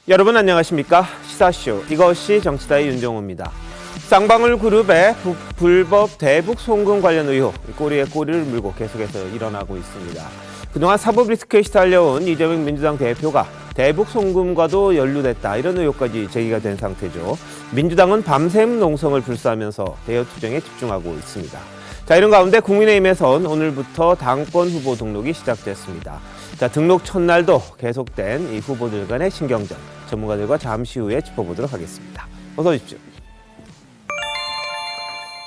여러분 안녕하십니까? 시사쇼 이것이 정치다의 윤정호입니다. 쌍방울 그룹의 불법 대북 송금 관련 의혹, 꼬리에 꼬리를 물고 계속해서 일어나고 있습니다. 그동안 사법 리스크에 시달려온 이재명 민주당 대표가 대북 송금과도 연루됐다, 이런 의혹까지 제기가 된 상태죠. 민주당은 밤샘 농성을 불사하면서 대여 투쟁에 집중하고 있습니다. 자, 이런 가운데 국민의힘에선 오늘부터 당권 후보 등록이 시작됐습니다. 자, 등록 첫날도 계속된 이 후보들 간의 신경전, 전문가들과 잠시 후에 짚어보도록 하겠습니다. 어서 오십시오.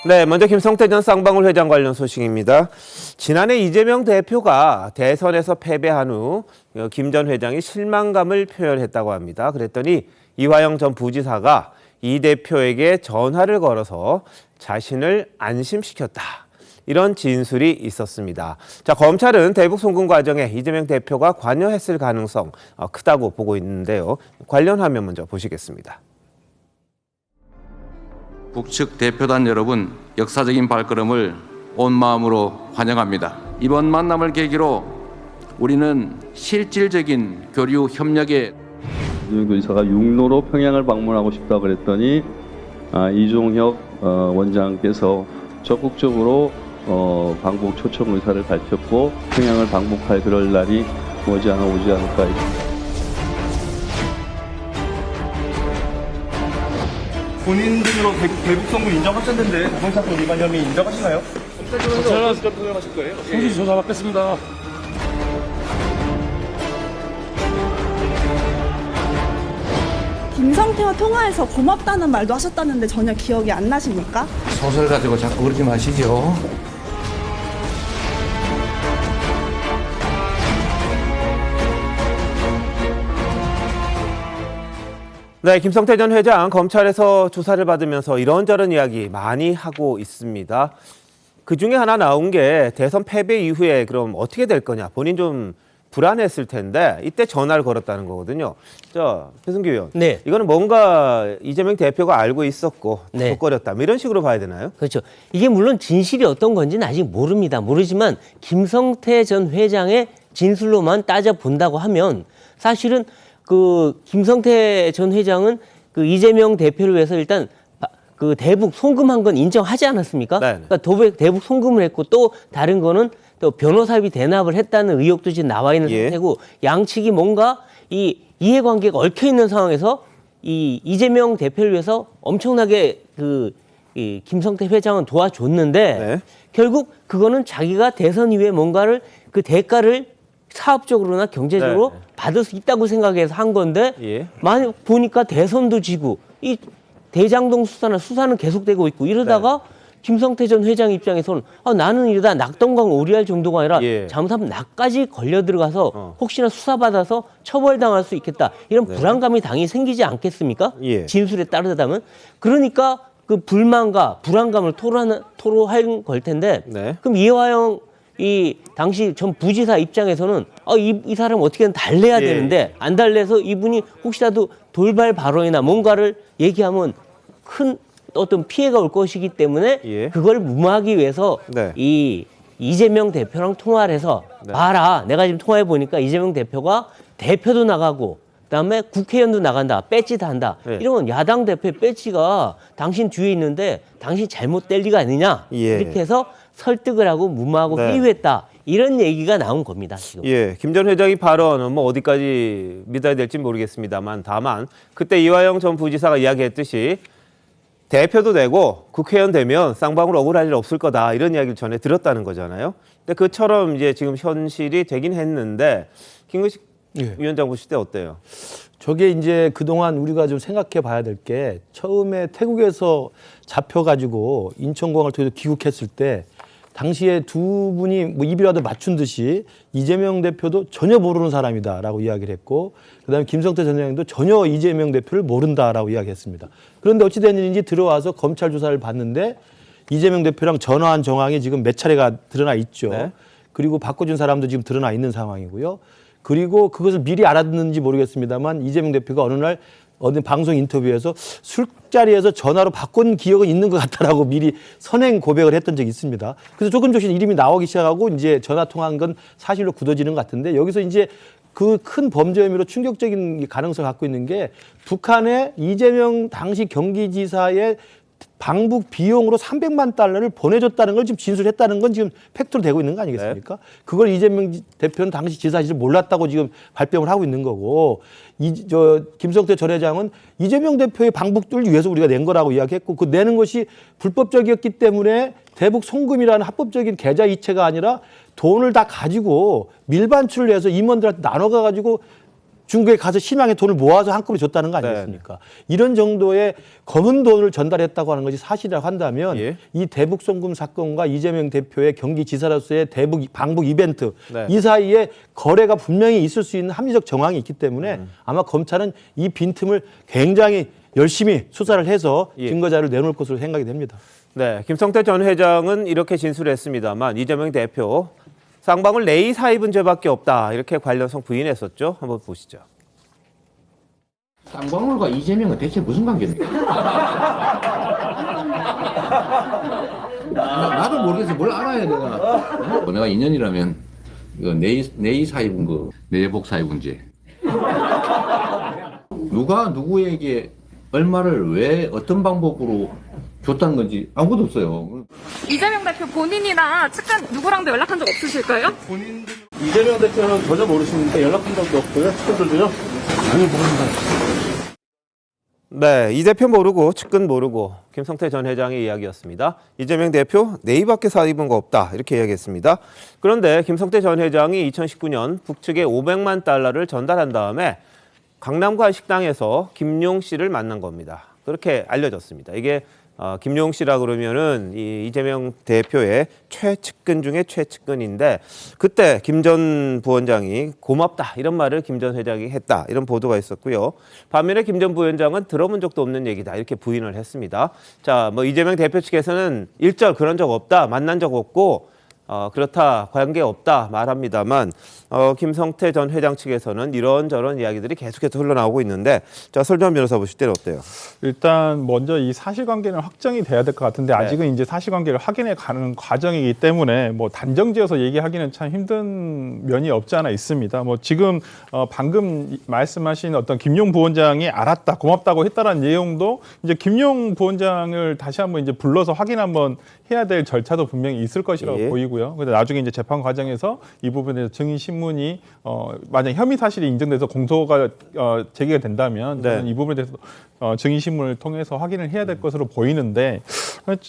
네, 먼저 김성태 전 쌍방울 회장 관련 소식입니다. 지난해 이재명 대표가 대선에서 패배한 후 김 전 회장이 실망감을 표현했다고 합니다. 그랬더니 이화영 전 부지사가 이 대표에게 전화를 걸어서 자신을 안심시켰다, 이런 진술이 있었습니다. 자, 검찰은 대북 송금 과정에 이재명 대표가 관여했을 가능성 크다고 보고 있는데요. 관련 화면 먼저 보시겠습니다. 북측 대표단 여러분, 역사적인 발걸음을 온 마음으로 환영합니다. 이번 만남을 계기로 우리는 실질적인 교류 협력에 이재명 도지사가 육로로 평양을 방문하고 싶다고 그랬더니 이종혁 원장께서 적극적으로 방북 초청 의사를 밝혔고 평양을 방북할 그럴 날이 머지않아 오지 않을까. 본인 등으로 대북 송금 인정하셨는데 공사권 위반 혐의 인정하시나요? 제가 성실히 조사받겠습니다. 김성태와 통화해서 고맙다는 말도 하셨다는데 전혀 기억이 안 나십니까? 소설 가지고 자꾸 그러지 마시죠. 네, 김성태 전 회장 검찰에서 조사를 받으면서 이런저런 이야기 많이 하고 있습니다. 그중에 하나 나온 게 대선 패배 이후에 그럼 어떻게 될 거냐, 본인 좀 불안했을 텐데 이때 전화를 걸었다는 거거든요. 자, 배승규 의원, 네. 이거는 뭔가 이재명 대표가 알고 있었고 네. 툭거렸다, 이런 식으로 봐야 되나요? 그렇죠. 이게 물론 진실이 어떤 건지는 아직 모릅니다. 모르지만 김성태 전 회장의 진술로만 따져본다고 하면 사실은 그 김성태 전 회장은 그 이재명 대표를 위해서 일단 그 대북 송금한 건 인정하지 않았습니까? 네. 그러니까 대북 송금을 했고 또 다른 거는 또 변호사비 대납을 했다는 의혹도 지금 나와 있는 상태고, 양측이 뭔가 이 이해관계가 얽혀 있는 상황에서 이 이재명 대표를 위해서 엄청나게 이 김성태 회장은 도와줬는데 네. 결국 그거는 자기가 대선 이후에 뭔가를 그 대가를 사업적으로나 경제적으로 네. 받을 수 있다고 생각해서 한 건데 예. 만약 보니까 대선도 지고 이 대장동 수사는 계속되고 있고 이러다가 김성태 전 회장 입장에서는 나는 이러다 낙동강 오리알 정도가 아니라 잘못하면 나까지 걸려 들어가서 혹시나 수사받아서 처벌당할 수 있겠다, 이런 불안감이 당연히 생기지 않겠습니까? 진술에 따르다면. 그러니까 그 불만과 불안감을 토로할 걸 텐데 그럼 이화영 이 당시 전 부지사 입장에서는 이 사람 어떻게든 달래야 되는데 안 달래서 이분이 혹시라도 돌발 발언이나 뭔가를 얘기하면 큰 어떤 피해가 올 것이기 때문에 그걸 무마하기 위해서 이 이재명 대표랑 통화를 해서 봐라, 내가 지금 통화해 보니까 이재명 대표가 대표도 나가고 그다음에 국회의원도 나간다, 배지 다 한다, 이러면 야당 대표의 배지가 당신 뒤에 있는데 당신 잘못될 리가 아니냐, 이렇게 해서 설득을 하고 무마하고 회유했다, 이런 얘기가 나온 겁니다, 지금. 김 전 회장이 발언은 뭐 어디까지 믿어야 될지 모르겠습니다만, 다만 그때 이화영 전 부지사가 이야기했듯이 대표도 되고 국회의원 되면 쌍방울 억울할 일 없을 거다, 이런 이야기를 전에 들었다는 거잖아요. 근데 그처럼 이제 지금 현실이 되긴 했는데, 김근식 위원장 보실 때 어때요? 저게 이제 그동안 우리가 좀 생각해 봐야 될 게, 처음에 태국에서 잡혀가지고 인천공항을 통해서 귀국했을 때 당시에 두 분이 뭐 입이라도 맞춘 듯이 이재명 대표도 전혀 모르는 사람이다라고 이야기를 했고, 그다음에 김성태 전 회장도 전혀 이재명 대표를 모른다라고 이야기했습니다. 그런데 어찌 된 일인지 들어와서 검찰 조사를 받는데 이재명 대표랑 전화한 정황이 지금 몇 차례가 드러나 있죠. 그리고 바꿔준 사람도 지금 드러나 있는 상황이고요. 그리고 그것을 미리 알았는지 모르겠습니다만 이재명 대표가 어느 날 어느 방송 인터뷰에서 술자리에서 전화로 바꾼 기억은 있는 것 같다라고 미리 선행 고백을 했던 적이 있습니다. 그래서 조금씩 이름이 나오기 시작하고 이제 전화 통화한 건 사실로 굳어지는 것 같은데, 여기서 이제 그 큰 범죄 혐의로 충격적인 가능성을 갖고 있는 게 북한의 이재명 당시 경기지사의 방북 비용으로 300만 달러를 보내줬다는 걸 지금 진술했다는 건 지금 팩트로 되고 있는 거 아니겠습니까? 그걸 이재명 대표는 당시 지사 시절 몰랐다고 지금 발뺌을 하고 있는 거고, 김성태 전 회장은 이재명 대표의 방북을 위해서 우리가 낸 거라고 이야기했고, 그 내는 것이 불법적이었기 때문에 대북 송금이라는 합법적인 계좌 이체가 아니라 돈을 다 가지고 밀반출을 해서 임원들한테 나눠가 가지고 중국에 가서 신앙의 돈을 모아서 한꺼번에 줬다는 거 아니겠습니까? 이런 정도의 검은 돈을 전달했다고 하는 것이 사실이라고 한다면 이 대북 송금 사건과 이재명 대표의 경기지사로서의 대북 방북 이벤트 이 사이에 거래가 분명히 있을 수 있는 합리적 정황이 있기 때문에 아마 검찰은 이 빈틈을 굉장히 열심히 수사를 해서 증거 자료를 내놓을 것으로 생각이 됩니다. 네, 김성태 전 회장은 이렇게 진술했습니다만 이재명 대표 쌍방울 내의 사입은 죄밖에 없다 이렇게 관련성 부인했었죠. 한번 보시죠. 쌍방울과 이재명은 대체 무슨 관계입니까? 나도 모르겠어. 뭘 알아야 내가. 내가 인연이라면 이거 내의 사입은 거 내복 사입은지. 누가 누구에게 얼마를 왜 어떤 방법으로 줬다는 건지 아무것도 없어요. 이재명 대표 본인이나 측근 누구랑도 연락한 적 없으실까요? 이재명 대표는 전혀 모르시니까 연락한 적도 없고요. 측근들도요? 아니, 모릅니다. 네, 이 대표 모르고 측근 모르고 김성태 전 회장의 이야기였습니다. 이재명 대표 내의밖에 사입은 거 없다 이렇게 이야기했습니다. 그런데 김성태 전 회장이 2019년 북측에 500만 달러를 전달한 다음에 강남구 한 식당에서 김용 씨를 만난 겁니다. 그렇게 알려졌습니다. 이게 김용 씨라 그러면은 이 이재명 대표의 최측근 중에 최측근인데 그때 김 전 부원장이 고맙다 이런 말을 김 전 회장이 했다 이런 보도가 있었고요. 반면에 김 전 부원장은 들어본 적도 없는 얘기다 이렇게 부인을 했습니다. 자, 뭐 이재명 대표 측에서는 일절 그런 적 없다, 만난 적 없고 그렇다, 관계 없다 말합니다만 김성태 전 회장 측에서는 이런저런 이야기들이 계속해서 흘러나오고 있는데 자, 설주환 변호사 보실 때는 어때요? 일단 먼저 이 사실관계는 확정이 돼야 될 것 같은데 아직은 이제 사실관계를 확인해 가는 과정이기 때문에 뭐 단정지어서 얘기하기는 참 힘든 면이 없지 않아 있습니다. 뭐 지금 방금 말씀하신 어떤 김용 부원장이 알았다, 고맙다고 했다라는 내용도 이제 김용 부원장을 다시 한번 이제 불러서 확인 한번 해야 될 절차도 분명히 있을 것이라고 보이고요. 근데 나중에 이제 재판 과정에서 이 부분에 대해서 증인 신문이 만약 혐의 사실이 인정돼서 공소가 제기가 된다면 저는 이 부분에 대해서 증인 신문을 통해서 확인을 해야 될 것으로 보이는데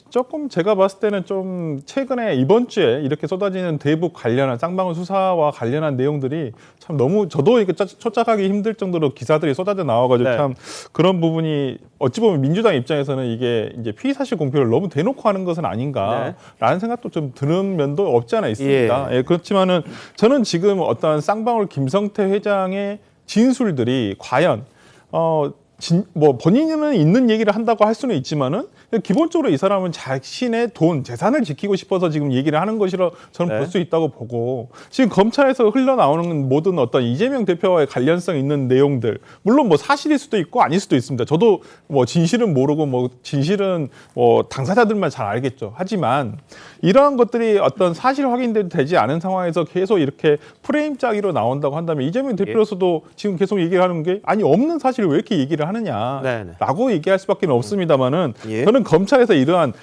조금 제가 봤을 때는 좀 최근에 이번 주에 이렇게 쏟아지는 대북 관련한 쌍방울 수사와 관련한 내용들이 참 너무 저도 이렇게 초착하기 힘들 정도로 기사들이 쏟아져 나와가지고 참 그런 부분이 어찌 보면 민주당 입장에서는 이게 이제 피의 사실 공표를 너무 대놓고 하는 것은 아닌가라는 생각도 좀 드는 면도 없지 않아 있습니다. 그렇지만은 저는 지금 어떤 쌍방울 김성태 회장의 진술들이 과연 뭐 본인은 있는 얘기를 한다고 할 수는 있지만은 기본적으로 이 사람은 자신의 돈, 재산을 지키고 싶어서 지금 얘기를 하는 것이라 저는 볼 수 있다고 보고 지금 검찰에서 흘러나오는 모든 어떤 이재명 대표와의 관련성 있는 내용들 물론 뭐 사실일 수도 있고 아닐 수도 있습니다. 저도 뭐 진실은 모르고 뭐 진실은 뭐 당사자들만 잘 알겠죠. 하지만 이러한 것들이 어떤 사실 확인도 되지 않은 상황에서 계속 이렇게 프레임 짜기로 나온다고 한다면 이재명 대표로서도 지금 계속 얘기를 하는 게 아니 없는 사실을 왜 이렇게 얘기를 하느냐라고 얘기할 수밖에 없습니다만은 저는 검찰에서 이러한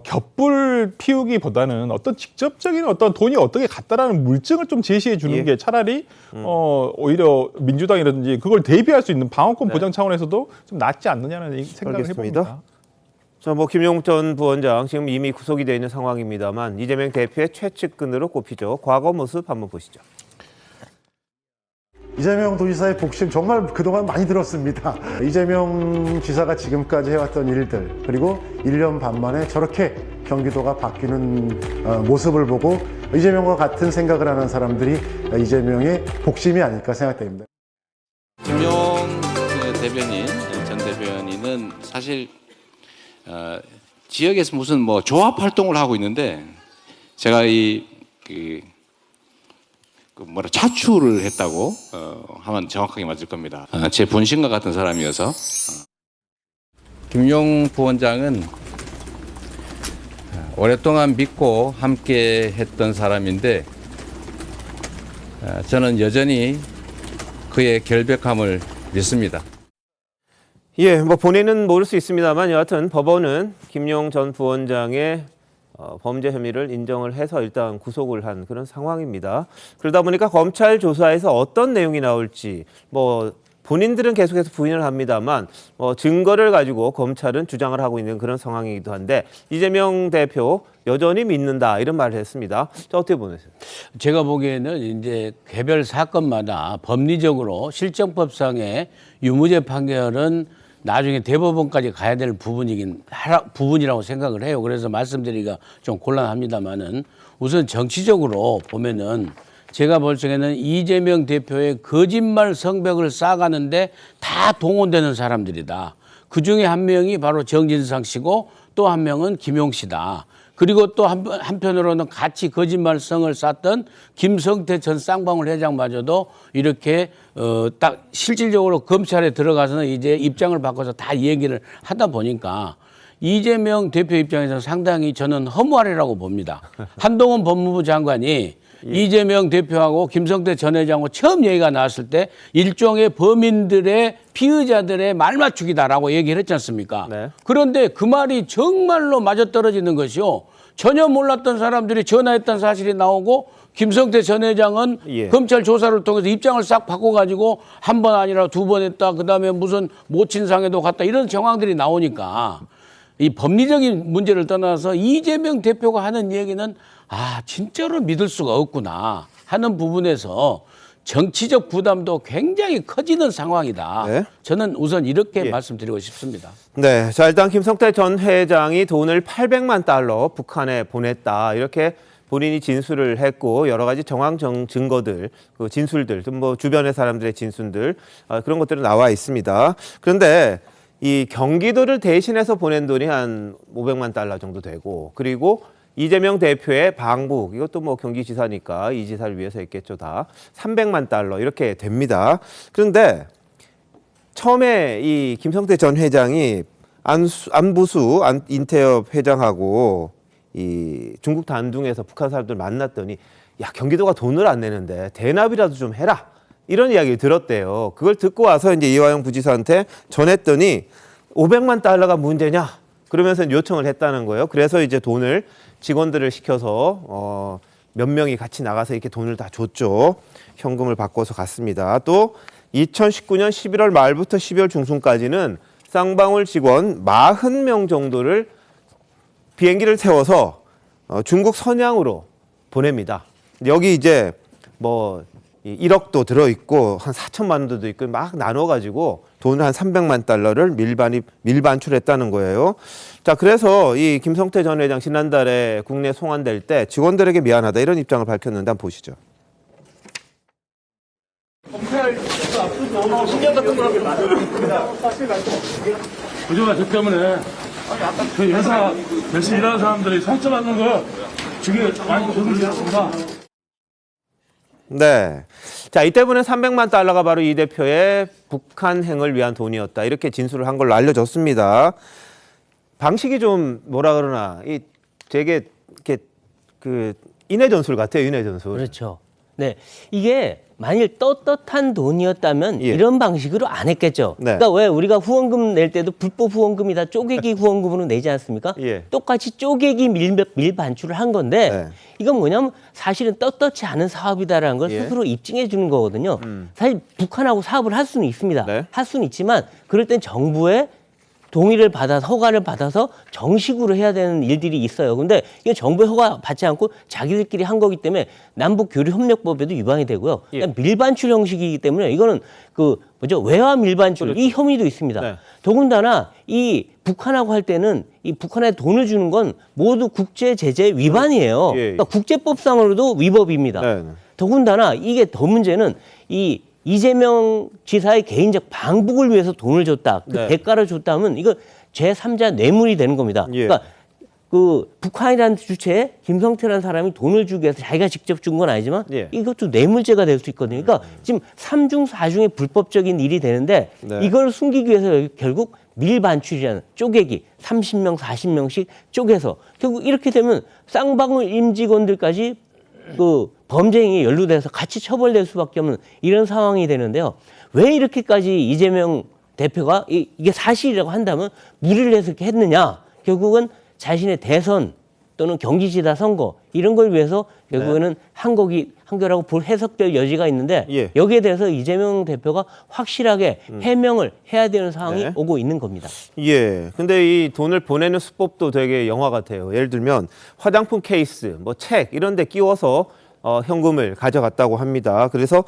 겹불 피우기보다는 어떤 직접적인 어떤 돈이 어떻게 갔다라는 물증을 좀 제시해 주는 게 차라리 오히려 민주당이라든지 그걸 대비할 수 있는 방어권 보장 차원에서도 좀 낫지 않느냐는 생각을 해봅니다. 자, 뭐 김용 전 부원장 지금 이미 구속이 되어 있는 상황입니다만 이재명 대표의 최측근으로 꼽히죠. 과거 모습 한번 보시죠. 이재명 도지사의 복심 정말 그동안 많이 들었습니다. 이재명 지사가 지금까지 해왔던 일들 그리고 1년 반 만에 저렇게 경기도가 바뀌는 모습을 보고 이재명과 같은 생각을 하는 사람들이 이재명의 복심이 아닐까 생각됩니다. 김용 대변인, 전 대변인은 사실 지역에서 무슨 뭐 조합 활동을 하고 있는데 제가 차출을 했다고 하면 정확하게 맞을 겁니다. 제 본심과 같은 사람이어서. 김용 부원장은 오랫동안 믿고 함께 했던 사람인데 저는 여전히 그의 결백함을 믿습니다. 예, 뭐 본인은 모를 수 있습니다만 여하튼 법원은 김용 전 부원장의 범죄 혐의를 인정을 해서 일단 구속을 한 그런 상황입니다. 그러다 보니까 검찰 조사에서 어떤 내용이 나올지 뭐 본인들은 계속해서 부인을 합니다만 증거를 가지고 검찰은 주장을 하고 있는 그런 상황이기도 한데 이재명 대표 여전히 믿는다 이런 말을 했습니다. 자, 어떻게 보세요? 제가 보기에는 이제 개별 사건마다 법리적으로 실정법상의 유무죄 판결은 나중에 대법원까지 가야 될 부분이라고 생각을 해요. 그래서 말씀드리기가 좀 곤란합니다만은 우선 정치적으로 보면은 제가 볼 적에는 이재명 대표의 거짓말 성벽을 쌓아가는데 다 동원되는 사람들이다. 그중에 한 명이 바로 정진상 씨고 또 한 명은 김용 씨다. 그리고 또 한편으로는 같이 거짓말성을 쌓던 김성태 전 쌍방울 회장마저도 이렇게 딱 실질적으로 검찰에 들어가서는 이제 입장을 바꿔서 다 얘기를 하다 보니까 이재명 대표 입장에서 상당히 저는 허무하리라고 봅니다. 한동훈 법무부 장관이 이재명 대표하고 김성태 전 회장하고 처음 얘기가 나왔을 때 일종의 범인들의 피의자들의 말맞추기다라고 얘기를 했지 않습니까? 네. 그런데 그 말이 정말로 맞아떨어지는 것이요. 전혀 몰랐던 사람들이 전화했던 사실이 나오고 김성태 전 회장은 검찰 조사를 통해서 입장을 싹 바꿔가지고 한 번 아니라 두 번 했다. 그다음에 무슨 모친상에도 갔다. 이런 정황들이 나오니까 이 법리적인 문제를 떠나서 이재명 대표가 하는 얘기는 진짜로 믿을 수가 없구나 하는 부분에서 정치적 부담도 굉장히 커지는 상황이다. 네. 저는 우선 이렇게 말씀드리고 싶습니다. 네, 자 일단 김성태 전 회장이 돈을 800만 달러 북한에 보냈다 이렇게 본인이 진술을 했고 여러 가지 정황 증거들, 그 진술들, 뭐 주변의 사람들의 진술들 그런 것들은 나와 있습니다. 그런데 이 경기도를 대신해서 보낸 돈이 한 500만 달러 정도 되고 그리고 이재명 대표의 방북, 이것도 뭐 경기지사니까 이 지사를 위해서 했겠죠, 다. 300만 달러 이렇게 됩니다. 그런데 처음에 이 김성태 전 회장이 안부수 인태협 회장하고 이 중국 단둥에서 북한 사람들 만났더니 야, 경기도가 돈을 안 내는데 대납이라도 좀 해라. 이런 이야기를 들었대요. 그걸 듣고 와서 이제 이화영 부지사한테 전했더니 500만 달러가 문제냐? 그러면서 요청을 했다는 거예요. 그래서 이제 돈을 직원들을 시켜서 몇 명이 같이 나가서 이렇게 돈을 다 줬죠. 현금을 바꿔서 갔습니다. 또 2019년 11월 말부터 12월 중순까지는 쌍방울 직원 40명 정도를 비행기를 태워서 중국 선양으로 보냅니다. 여기 이제 뭐 1억도 들어있고 한 4천만 원도 있고 막 나눠가지고 돈을 한 300만 달러를 밀반출했다는 거예요. 자, 그래서 이 김성태 전 회장 지난달에 국내 송환될 때 직원들에게 미안하다 이런 입장을 밝혔는데 한번 보시죠. 검찰에서 앞서도 신경 같은 거라고 맞아요. 그동안 저 때문에 저희 회사 열심히 일하는 사람들이 상처받는 거 주기에 많이 도움이 되었습니다. 네. 자, 이 때문에 300만 달러가 바로 이 대표의 북한행을 위한 돈이었다. 이렇게 진술을 한 걸로 알려졌습니다. 방식이 좀 뭐라 그러나 이 되게 이렇게 그 인해 전술 같아요. 인해 전술. 그렇죠. 네. 이게 만일 떳떳한 돈이었다면 이런 방식으로 안 했겠죠. 네. 그러니까 왜 우리가 후원금 낼 때도 불법 후원금이 다 쪼개기 후원금으로 내지 않습니까? 똑같이 쪼개기 밀반출을 한 건데 이건 뭐냐면 사실은 떳떳지 않은 사업이다라는 걸 스스로 입증해 주는 거거든요. 사실 북한하고 사업을 할 수는 있습니다. 할 수는 있지만 그럴 땐 정부의 동의를 받아서 허가를 받아서 정식으로 해야 되는 일들이 있어요. 근데 이게 정부의 허가 받지 않고 자기들끼리 한 거기 때문에 남북교류협력법에도 위반이 되고요. 밀반출 형식이기 때문에 이거는 그 뭐죠? 외화 밀반출 이 혐의도 있습니다. 더군다나 이 북한하고 할 때는 이 북한에 돈을 주는 건 모두 국제 제재 위반이에요. 그러니까 국제법상으로도 위법입니다. 더군다나 이게 더 문제는 이 이재명 지사의 개인적 방북을 위해서 돈을 줬다. 그 대가를 줬다면 이거 제3자 뇌물이 되는 겁니다. 그러니까 그 북한이라는 주체에 김성태라는 사람이 돈을 주기 위해서 자기가 직접 준 건 아니지만 이것도 뇌물죄가 될 수 있거든요. 그러니까 지금 3중 4중의 불법적인 일이 되는데 이걸 숨기기 위해서 결국 밀반출이라는 쪼개기 30명, 40명씩 쪼개서 결국 이렇게 되면 쌍방울 임직원들까지 그 범죄행위에 연루돼서 같이 처벌될 수밖에 없는 이런 상황이 되는데요. 왜 이렇게까지 이재명 대표가 이게 사실이라고 한다면 무리를 해서 이렇게 했느냐? 결국은 자신의 대선 또는 경기지사 선거 이런 걸 위해서 결국에는 한 거라고 볼 해석될 여지가 있는데 여기에 대해서 이재명 대표가 확실하게 해명을 해야 되는 상황이 오고 있는 겁니다. 예. 근데 이 돈을 보내는 수법도 되게 영화 같아요. 예를 들면 화장품 케이스, 뭐 책 이런 데 끼워서 현금을 가져갔다고 합니다. 그래서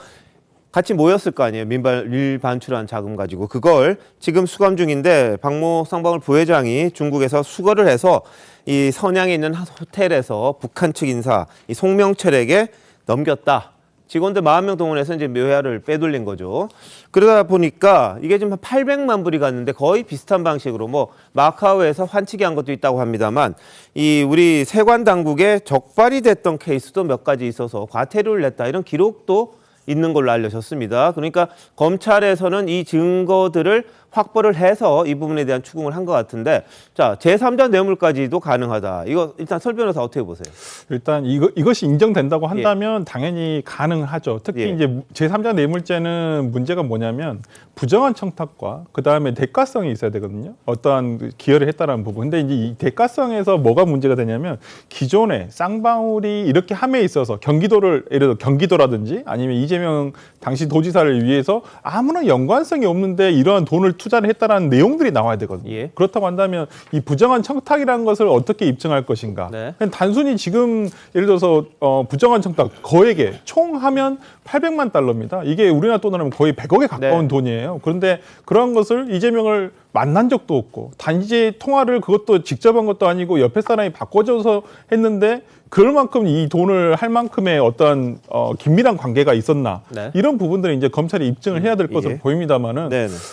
같이 모였을 거 아니에요. 밀반출한 자금 가지고. 그걸 지금 수감 중인데 박모 쌍방울 부회장이 중국에서 수거를 해서 이 선양에 있는 호텔에서 북한 측 인사 이 송명철에게 넘겼다. 직원들 40명 동원해서 이제 묘야를 빼돌린 거죠. 그러다 보니까 이게 지금 한 800만 불이 갔는데 거의 비슷한 방식으로 뭐 마카오에서 환치기 한 것도 있다고 합니다만 이 우리 세관 당국에 적발이 됐던 케이스도 몇 가지 있어서 과태료를 냈다 이런 기록도 있는 걸로 알려졌습니다. 그러니까 검찰에서는 이 증거들을 확보를 해서 이 부분에 대한 추궁을 한 것 같은데, 자, 제3자 뇌물까지도 가능하다. 이거 일단 설 변호사 어떻게 보세요? 일단 이것이 인정된다고 한다면 당연히 가능하죠. 특히 이제 제3자 뇌물죄는 문제가 뭐냐면 부정한 청탁과 그 다음에 대가성이 있어야 되거든요. 어떠한 기여를 했다라는 부분. 근데 이제 이 대가성에서 뭐가 문제가 되냐면 기존에 쌍방울이 이렇게 함에 있어서 경기도를 예를 들어 경기도라든지 아니면 이재명 당시 도지사를 위해서 아무런 연관성이 없는데 이러한 돈을 투자를 했다라는 내용들이 나와야 되거든요. 그렇다고 한다면 이 부정한 청탁이라는 것을 어떻게 입증할 것인가? 그냥 단순히 지금 예를 들어서 부정한 청탁 거액에 총 하면 800만 달러입니다. 이게 우리나라 돈으로 하면 거의 100억에 가까운 돈이에요. 그런데 그런 것을 이재명을 만난 적도 없고 단지 통화를 그것도 직접 한 것도 아니고 옆에 사람이 바꿔줘서 했는데 그럴 만큼 이 돈을 할 만큼의 어떤 긴밀한 관계가 있었나 이런 부분들은 이제 검찰이 입증을 해야 될 것으로 보입니다만은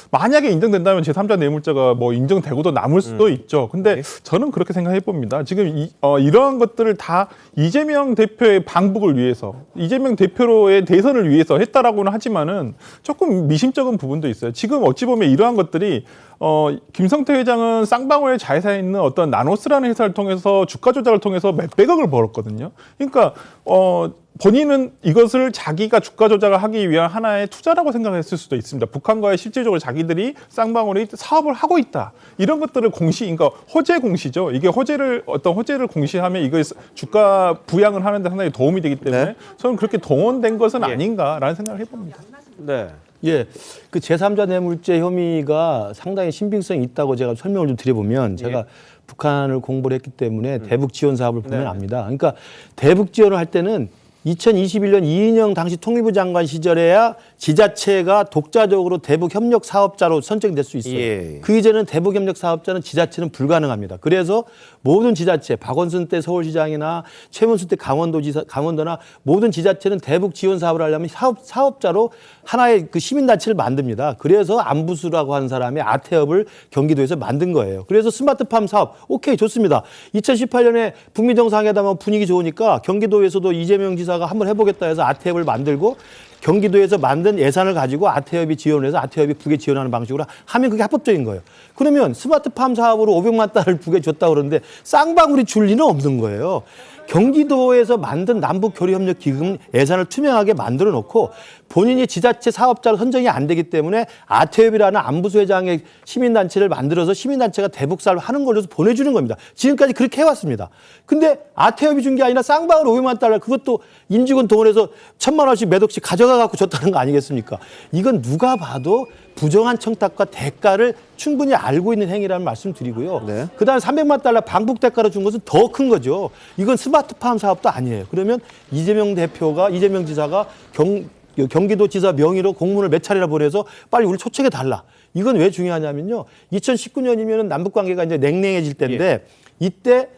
만약에 인정된다면 제3자 뇌물죄가 뭐 인정되고도 남을 수도 있죠. 근데 저는 그렇게 생각해 봅니다. 지금 이러한 것들을 다 이재명 대표의 방북을 위해서 이재명 대표로의 대선을 위해서 했다라고는 하지만은 조금 미심쩍은 부분도 있어요. 지금 어찌 보면 이러한 것들이 김성태 회장은 쌍방울의 자회사에 있는 어떤 나노스라는 회사를 통해서 주가 조작을 통해서 몇백억을 벌었거든요. 그러니까 본인은 이것을 자기가 주가 조작을 하기 위한 하나의 투자라고 생각했을 수도 있습니다. 북한과의 실질적으로 자기들이 쌍방울이 사업을 하고 있다. 이런 것들을 그러니까 호재 공시죠. 이게 어떤 호재를 공시하면 이거 주가 부양을 하는 데 상당히 도움이 되기 때문에 저는 그렇게 동원된 것은 아닌가라는 생각을 해봅니다. 예, 그 제3자 뇌물죄 혐의가 상당히 신빙성이 있다고 제가 설명을 좀 드려보면 제가 북한을 공부를 했기 때문에 대북 지원 사업을 보면 압니다. 그러니까 대북 지원을 할 때는 2021년 이인영 당시 통일부 장관 시절에야 지자체가 독자적으로 대북 협력 사업자로 선정이 될 수 있어요. 그 이전에는 대북 협력 사업자는 지자체는 불가능합니다. 그래서 모든 지자체, 박원순 때 서울시장이나 최문수 때 강원도나 모든 지자체는 대북 지원 사업을 하려면 사업자로 하나의 그 시민단체를 만듭니다. 그래서 안부수라고 하는 사람이 아태업을 경기도에서 만든 거예요. 그래서 스마트팜 사업, 오케이, 좋습니다. 2018년에 북미 정상회담 분위기 좋으니까 경기도에서도 이재명 지사가 한번 해보겠다 해서 아태업을 만들고 경기도에서 만든 예산을 가지고 아태업이 지원을 해서 아태업이 북에 지원하는 방식으로 하면 그게 합법적인 거예요. 그러면 스마트팜 사업으로 500만 달러를 북에 줬다고 그러는데 쌍방울이 줄 리는 없는 거예요. 경기도에서 만든 남북교류협력기금 예산을 투명하게 만들어 놓고 본인이 지자체 사업자로 선정이 안 되기 때문에 아태협이라는 안부수 회장의 시민단체를 만들어서 시민단체가 대북 사업을 하는 걸로 보내주는 겁니다. 지금까지 그렇게 해왔습니다. 근데 아태협이 준 게 아니라 쌍방울 500만 달러 그것도 임직원 동원해서 1,000만 원씩 몇 억씩 가져가 갖고 줬다는 거 아니겠습니까? 이건 누가 봐도 부정한 청탁과 대가를 충분히 알고 있는 행위라는 말씀 드리고요. 그다음에 300만 달러 방북 대가로 준 것은 더 큰 거죠. 이건 스마트팜 사업도 아니에요. 그러면 이재명 지사가 경기도 지사 명의로 공문을 몇 차례나 보내서 빨리 우리 초청해 달라. 이건 왜 중요하냐면요. 2019년이면 남북 관계가 이제 냉랭해질 때인데 이때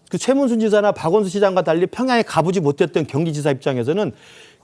그 최문순 지사나 박원순 시장과 달리 평양에 가보지 못했던 경기지사 입장에서는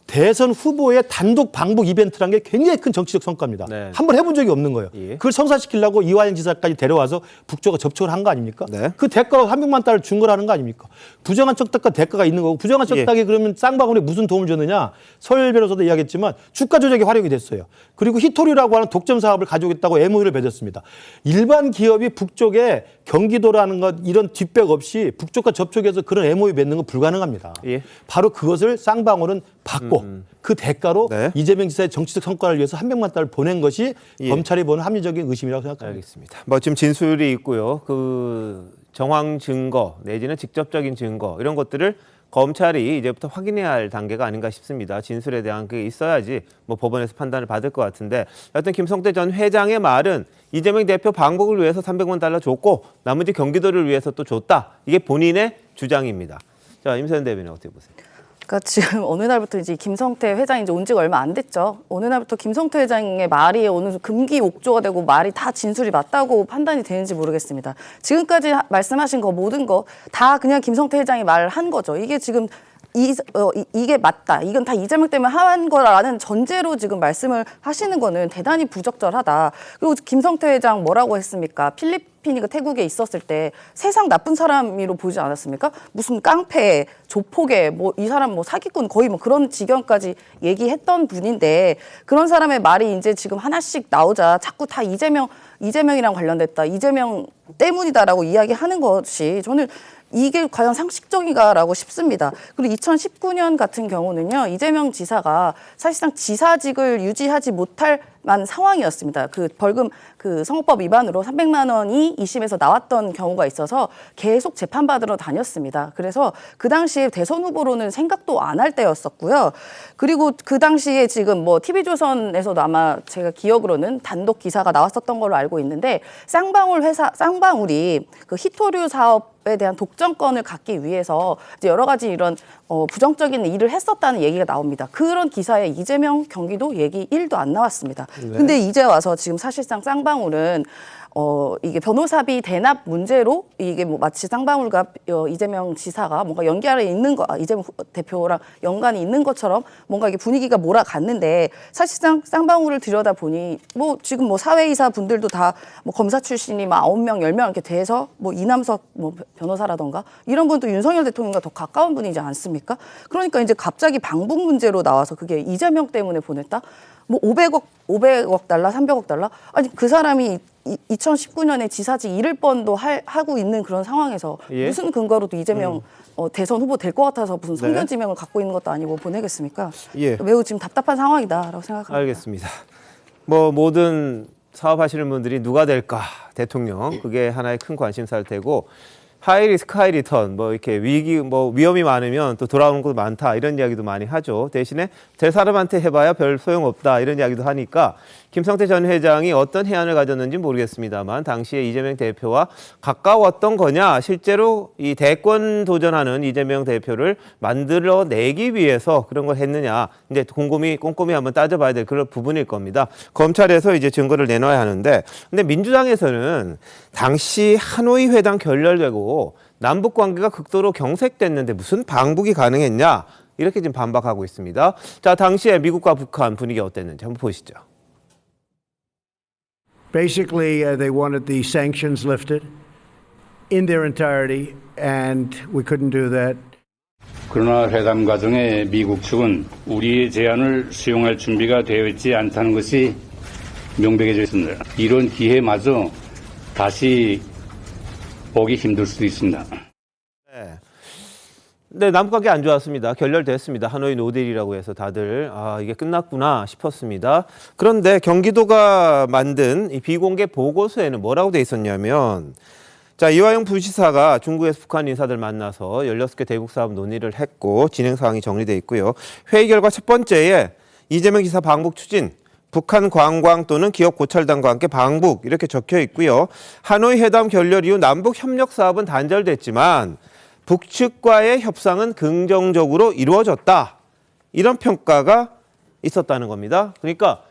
대선 후보의 단독 방북 이벤트라는 게 굉장히 큰 정치적 성과입니다. 네. 한번 해본 적이 없는 거예요. 예. 그걸 성사시키려고 이화영 지사까지 데려와서 북쪽과 접촉을 한 거 아닙니까? 네. 그 대가로 300만 달러를 준 거라는 거 아닙니까? 부정한 척닥과 대가가 있는 거고 부정한 척닥이 그러면 쌍방울에 무슨 도움을 줬느냐? 서열 변호사도 이야기했지만 주가 조작에 활용이 됐어요. 그리고 히토리라고 하는 독점 사업을 가져오겠다고 MOU를 맺었습니다. 일반 기업이 북쪽에 경기도라는 것 이런 뒷백 없이 북쪽과 접촉해서 그런 MOU 맺는 건 불가능합니다. 예. 바로 그것을 쌍방울은 받고 그 대가로 네. 이재명 지사의 정치적 성과를 위해서 300만 달러를 보낸 것이 예. 검찰이 보는 합리적인 의심이라고 생각합니다. 알겠습니다. 뭐 지금 진술이 있고요. 그 정황 증거 내지는 직접적인 증거 이런 것들을 검찰이 이제부터 확인해야 할 단계가 아닌가 싶습니다. 진술에 대한 게 있어야지 뭐 법원에서 판단을 받을 것 같은데 여하튼 김성태 전 회장의 말은 이재명 대표 방북을 위해서 300만 달러 줬고 나머지 경기도를 위해서 또 줬다. 이게 본인의 주장입니다. 자, 임세현 대변인 어떻게 보세요? 그러니까 지금 어느 날부터 이제 김성태 회장이 이제 온 지가 얼마 안 됐죠. 어느 날부터 김성태 회장의 말이 어느 금기옥조가 되고 말이 다 진술이 맞다고 판단이 되는지 모르겠습니다. 지금까지 말씀하신 거 모든 거 다 그냥 김성태 회장이 말한 거죠. 이게 지금 이게 맞다. 이건 다 이재명 때문에 한 거라는 전제로 지금 말씀을 하시는 거는 대단히 부적절하다. 그리고 김성태 회장 뭐라고 했습니까? 필리핀이 그 태국에 있었을 때 세상 나쁜 사람으로 보지 않았습니까? 무슨 깡패, 조폭에 뭐 이 사람 뭐 사기꾼 거의 뭐 그런 지경까지 얘기했던 분인데 그런 사람의 말이 이제 지금 하나씩 나오자 자꾸 다 이재명이랑 관련됐다. 이재명 때문이다라고 이야기하는 것이 저는 이게 과연 상식적인가라고 싶습니다. 그리고 2019년 같은 경우는요, 이재명 지사가 사실상 지사직을 유지하지 못할 만 상황이었습니다. 그 벌금 그 선거법 위반으로 300만 원이 2심에서 나왔던 경우가 있어서 계속 재판받으러 다녔습니다. 그래서 그 당시에 대선 후보로는 생각도 안 할 때였었고요. 그리고 그 당시에 지금 뭐 TV조선에서도 아마 제가 기억으로는 단독 기사가 나왔었던 걸로 알고 있는데 쌍방울이 그 히토류 사업에 대한 독점권을 갖기 위해서 이제 여러 가지 이런 부정적인 일을 했었다는 얘기가 나옵니다. 그런 기사에 이재명 경기도 얘기 1도 안 나왔습니다. 근데 이제 와서 지금 사실상 쌍방울은 이게 변호사비 대납 문제로 이게 뭐 마치 쌍방울과 이재명 지사가 뭔가 연결이 있는 거, 이재명 대표랑 연관이 있는 것처럼 뭔가 이게 분위기가 몰아갔는데 사실상 쌍방울을 들여다보니 뭐 지금 뭐 사회이사 분들도 다 뭐 검사 출신이 막 9명, 10명 이렇게 돼서 뭐 이남석 뭐 변호사라던가 이런 분도 윤석열 대통령과 더 가까운 분이지 않습니까? 그러니까 이제 갑자기 방북 문제로 나와서 그게 이재명 때문에 보냈다? 뭐 500억 달러, 300억 달러? 아니 그 사람이 2019년에 지사직 잃을 뻔도 하고 있는 그런 상황에서 예? 무슨 근거로도 이재명 대선 후보 될 것 같아서 무슨 선견지명을 갖고 있는 것도 아니고 보내겠습니까? 예. 매우 지금 답답한 상황이다라고 생각합니다. 알겠습니다. 뭐 모든 사업하시는 분들이 누가 될까 대통령 그게 하나의 큰 관심사일 테고 하이 리스크 하이 리턴 뭐 이렇게 위험이 많으면 또 돌아오는 것도 많다 이런 이야기도 많이 하죠. 대신에 될 사람한테 해봐야 별 소용없다 이런 이야기도 하니까 김성태 전 회장이 어떤 해안을 가졌는지 모르겠습니다만 당시에 이재명 대표와 가까웠던 거냐 실제로 이 대권 도전하는 이재명 대표를 만들어내기 위해서 그런 걸 했느냐 이제 꼼꼼히 한번 따져봐야 될 그런 부분일 겁니다. 검찰에서 이제 증거를 내놔야 하는데 근데 민주당에서는 당시 하노이 회담 결렬되고 남북 관계가 극도로 경색됐는데 무슨 방북이 가능했냐 이렇게 지금 반박하고 있습니다. 자, 당시에 미국과 북한 분위기 어땠는지 한번 보시죠. Basically, they wanted the sanctions lifted in their entirety, and we couldn't do that. 그러나 회담 과정에 미국 측은 우리의 제안을 수용할 준비가 되어 있지 않다는 것이 명백해져 있습니다. 이런 기회마저 다시 보기 힘들 수도 있습니다. 네, 남북관계 안 좋았습니다. 결렬됐습니다. 하노이 노딜이라고 해서 다들 이게 끝났구나 싶었습니다. 그런데 경기도가 만든 이 비공개 보고서에는 뭐라고 돼 있었냐면 자, 이화영 부시사가 중국에서 북한 인사들 만나서 16개 대북 사업 논의를 했고 진행 사항이 정리돼 있고요. 회의 결과 첫 번째에 이재명 지사 방북 추진 북한 관광 또는 기업 고찰단과 함께 방북 이렇게 적혀 있고요. 하노이 회담 결렬 이후 남북 협력 사업은 단절됐지만 북측과의 협상은 긍정적으로 이루어졌다. 이런 평가가 있었다는 겁니다. 그러니까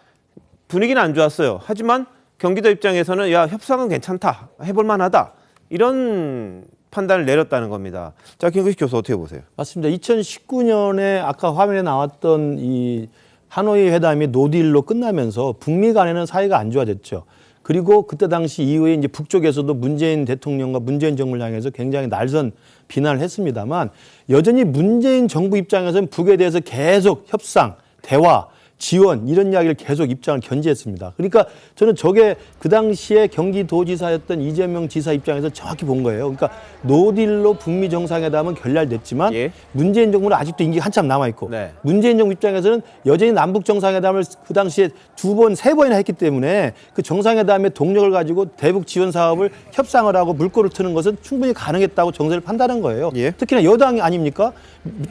분위기는 안 좋았어요. 하지만 경기도 입장에서는 야 협상은 괜찮다. 해볼 만하다. 이런 판단을 내렸다는 겁니다. 자, 김근식 교수 어떻게 보세요? 맞습니다. 2019년에 아까 화면에 나왔던 이 하노이 회담이 노딜로 끝나면서 북미 간에는 사이가 안 좋아졌죠. 그리고 그때 당시 이후에 이제 북쪽에서도 문재인 대통령과 문재인 정부를 향해서 굉장히 날선 비난을 했습니다만 여전히 문재인 정부 입장에서는 북에 대해서 계속 협상, 대화, 지원 이런 이야기를 계속 입장을 견지했습니다. 그러니까 저는 저게 그 당시에 경기도지사였던 이재명 지사 입장에서 정확히 본 거예요. 그러니까 노딜로 북미 정상회담은 결렬됐지만 문재인 정부는 아직도 임기가 한참 남아있고 문재인 정부 입장에서는 여전히 남북 정상회담을 그 당시에 2번, 3번이나 했기 때문에 그 정상회담의 동력을 가지고 대북 지원 사업을 협상을 하고 물꼬를 트는 것은 충분히 가능했다고 정세를 판단한 거예요. 특히나 여당이 아닙니까?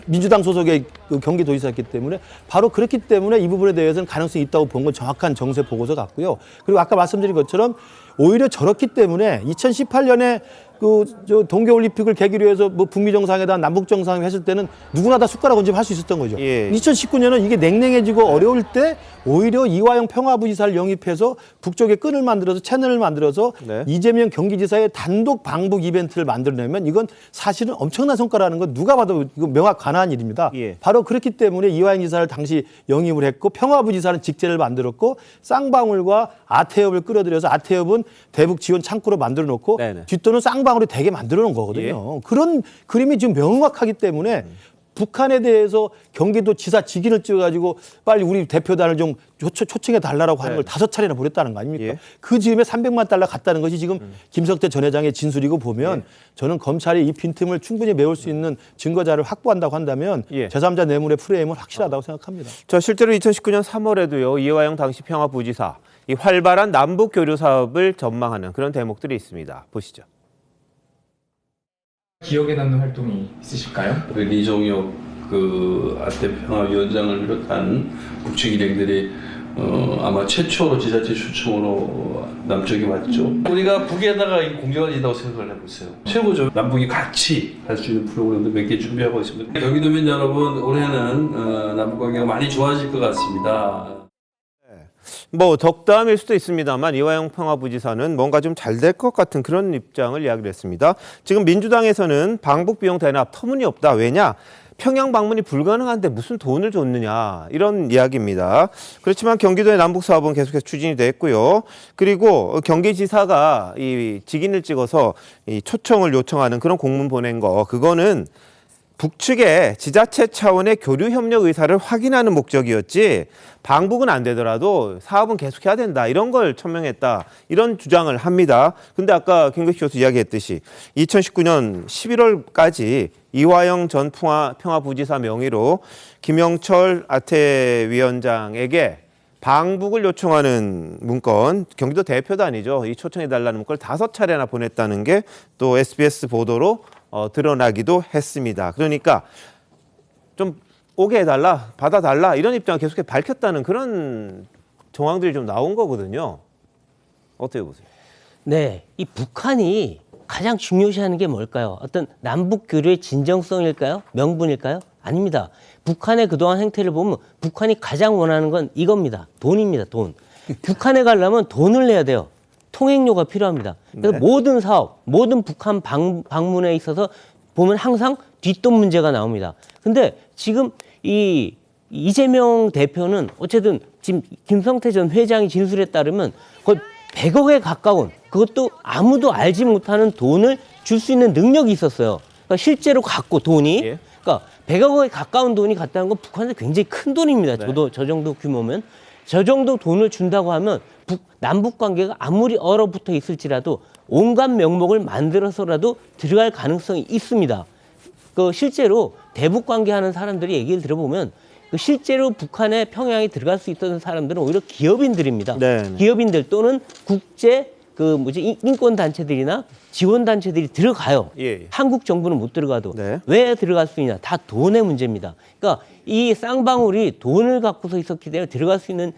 민주당 소속의 그 경기도지사였기 때문에 바로 그렇기 때문에 이 부분에 대해서는 가능성이 있다고 본 건 정확한 정세 보고서 같고요. 그리고 아까 말씀드린 것처럼 오히려 저렇기 때문에 2018년에 저 동계올림픽을 계기로 해서 뭐 북미 정상회담, 남북 정상회담 했을 때는 누구나 다 숟가락 얹으면 할 수 있었던 거죠. 2019년은 이게 냉랭해지고 어려울 때 오히려 이화영 평화부지사를 영입해서 북쪽에 끈을 만들어서 채널을 만들어서 이재명 경기지사의 단독 방북 이벤트를 만들어내면 이건 사실은 엄청난 성과라는 건 누가 봐도 이거 명확 가능한 일입니다. 바로 그렇기 때문에 이화영 지사를 당시 영입을 했고 평화부지사는 직제를 만들었고 쌍방울과 아태협을 끌어들여서 아태협은 대북 지원 창구로 만들어 놓고 뒷돈은 쌍방울이 되게 만들어 놓은 거거든요. 그런 그림이 지금 명확하기 때문에 북한에 대해서 경기도 지사 직인을 찍어가지고 빨리 우리 대표단을 좀 초청해 달라고 하는 걸 5차례나 보냈다는 거 아닙니까? 그 즈음에 300만 달러 갔다는 것이 지금 김성태 전 회장의 진술이고 보면 저는 검찰이 이 빈틈을 충분히 메울 수 있는 증거자를 확보한다고 한다면 제3자 뇌물의 프레임은 확실하다고 생각합니다. 자, 실제로 2019년 3월에도요. 이화영 당시 평화부지사 이 활발한 남북 교류 사업을 전망하는 그런 대목들이 있습니다. 보시죠. 기억에 남는 활동이 있으실까요? 이종혁 그 아태평화위원장을 비롯한 북측 일행들이 아마 최초로 지자체 추첨으로 남쪽에 왔죠. 우리가 북에다가 이 공격을 있다고 생각을 해보세요. 최고죠. 남북이 같이 할 수 있는 프로그램도 몇 개 준비하고 있습니다. 경기도민 여러분, 올해는 남북 관계가 많이 좋아질 것 같습니다. 뭐 덕담일 수도 있습니다만 이화영 평화부지사는 뭔가 좀 잘 될 것 같은 그런 입장을 이야기를 했습니다. 지금 민주당에서는 방북 비용 대납 터무니없다. 왜냐? 평양 방문이 불가능한데 무슨 돈을 줬느냐 이런 이야기입니다. 그렇지만 경기도의 남북 사업은 계속해서 추진이 됐고요. 그리고 경기지사가 이 직인을 찍어서 이 초청을 요청하는 그런 공문 보낸 거 그거는 북측의 지자체 차원의 교류 협력 의사를 확인하는 목적이었지 방북은 안 되더라도 사업은 계속해야 된다 이런 걸 천명했다 이런 주장을 합니다. 근데 아까 김근식 교수 이야기했듯이 2019년 11월까지 이화영 전 평화부지사 명의로 김영철 아태위원장에게 방북을 요청하는 문건, 경기도 대표단이죠. 이 초청해달라는 문건을 5차례나 보냈다는 게 또 SBS 보도로 드러나기도 했습니다. 그러니까 좀 오게 해달라, 받아달라 이런 입장을 계속해서 밝혔다는 그런 정황들이 좀 나온 거거든요. 어떻게 보세요? 네, 이 북한이 가장 중요시하는 게 뭘까요? 어떤 남북 교류의 진정성일까요? 명분일까요? 아닙니다. 북한의 그동안 행태를 보면 북한이 가장 원하는 건 이겁니다. 돈입니다. 돈. 북한에 가려면 돈을 내야 돼요. 통행료가 필요합니다. 그래서 모든 사업, 모든 북한 방문에 있어서 보면 항상 뒷돈 문제가 나옵니다. 근데 지금 이재명 대표는 어쨌든 지금 김성태 전 회장이 진술에 따르면 거의 100억에 가까운 그것도 아무도 알지 못하는 돈을 줄 수 있는 능력이 있었어요. 그러니까 실제로 갖고 돈이 그러니까 100억에 가까운 돈이 갔다는 건 북한한테 굉장히 큰 돈입니다. 저도 저 정도 규모면 저 정도 돈을 준다고 하면 남북 관계가 아무리 얼어붙어 있을지라도 온갖 명목을 만들어서라도 들어갈 가능성이 있습니다. 실제로 대북 관계하는 사람들이 얘기를 들어보면 실제로 북한의 평양에 들어갈 수 있던 사람들은 오히려 기업인들입니다. 기업인들 또는 국제 인권 단체들이나 지원 단체들이 들어가요. 한국 정부는 못 들어가도 왜 들어갈 수 있냐? 다 돈의 문제입니다. 그러니까 이 쌍방울이 돈을 갖고서 있었기 때문에 들어갈 수 있는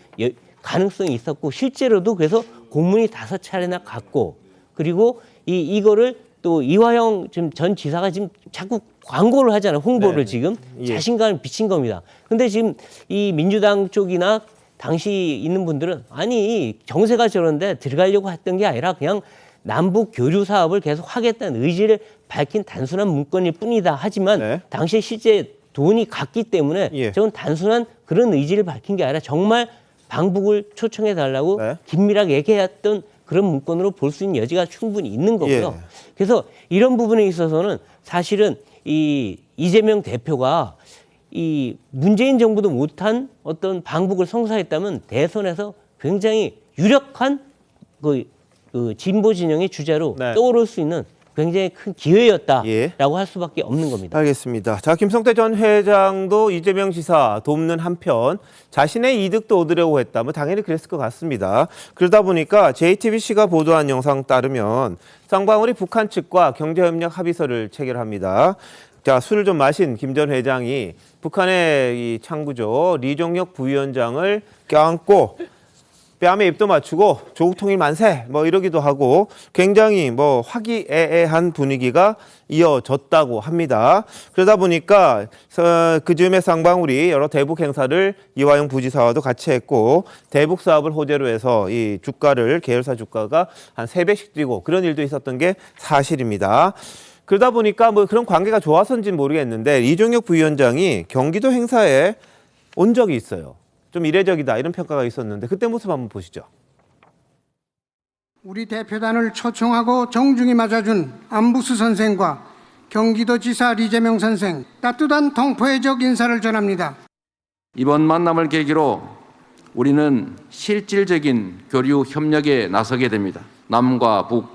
가능성이 있었고 실제로도 그래서 공문이 5차례나 갔고 그리고 이거를 또 이화영 지금 전 지사가 지금 자꾸 광고를 하잖아요. 홍보를 지금 자신감을 비친 겁니다. 근데 지금 이 민주당 쪽이나 당시 있는 분들은 아니 정세가 저런데 들어가려고 했던 게 아니라 그냥 남북 교류 사업을 계속 하겠다는 의지를 밝힌 단순한 문건일 뿐이다. 하지만 네. 당시에 실제 돈이 갔기 때문에 예. 저는 단순한 그런 의지를 밝힌 게 아니라 정말 방북을 초청해 달라고 네. 긴밀하게 얘기했던 그런 문건으로 볼 수 있는 여지가 충분히 있는 거고요. 예. 그래서 이런 부분에 있어서는 사실은 이 이재명 대표가 이 문재인 정부도 못한 어떤 방북을 성사했다면 대선에서 굉장히 유력한 그 진보 진영의 주자로 네. 떠오를 수 있는 굉장히 큰 기회였다라고 예. 할 수밖에 없는 겁니다. 알겠습니다. 자, 김성태 전 회장도 이재명 지사 돕는 한편 자신의 이득도 얻으려고 했다. 뭐 당연히 그랬을 것 같습니다. 그러다 보니까 JTBC가 보도한 영상 따르면 쌍방울이 북한 측과 경제협력 합의서를 체결합니다. 자, 술을 좀 마신 김 전 회장이 북한의 이 창구죠. 리종혁 부위원장을 껴안고 뺨에 입도 맞추고 조국 통일 만세 뭐 이러기도 하고 굉장히 뭐 화기애애한 분위기가 이어졌다고 합니다. 그러다 보니까 그 즈음에 쌍방울이 여러 대북 행사를 이화영 부지사와도 같이 했고 대북 사업을 호재로 해서 이 주가를 계열사 주가가 한 3배씩 뛰고 그런 일도 있었던 게 사실입니다. 그러다 보니까 뭐 그런 관계가 좋아서인지는 모르겠는데 이종혁 부위원장이 경기도 행사에 온 적이 있어요. 좀 이례적이다 이런 평가가 있었는데 그때 모습 한번 보시죠. 우리 대표단을 초청하고 정중히 맞아준 안부수 선생과 경기도지사 이재명 선생 따뜻한 동포애적 인사를 전합니다. 이번 만남을 계기로 우리는 실질적인 교류 협력에 나서게 됩니다. 남과 북,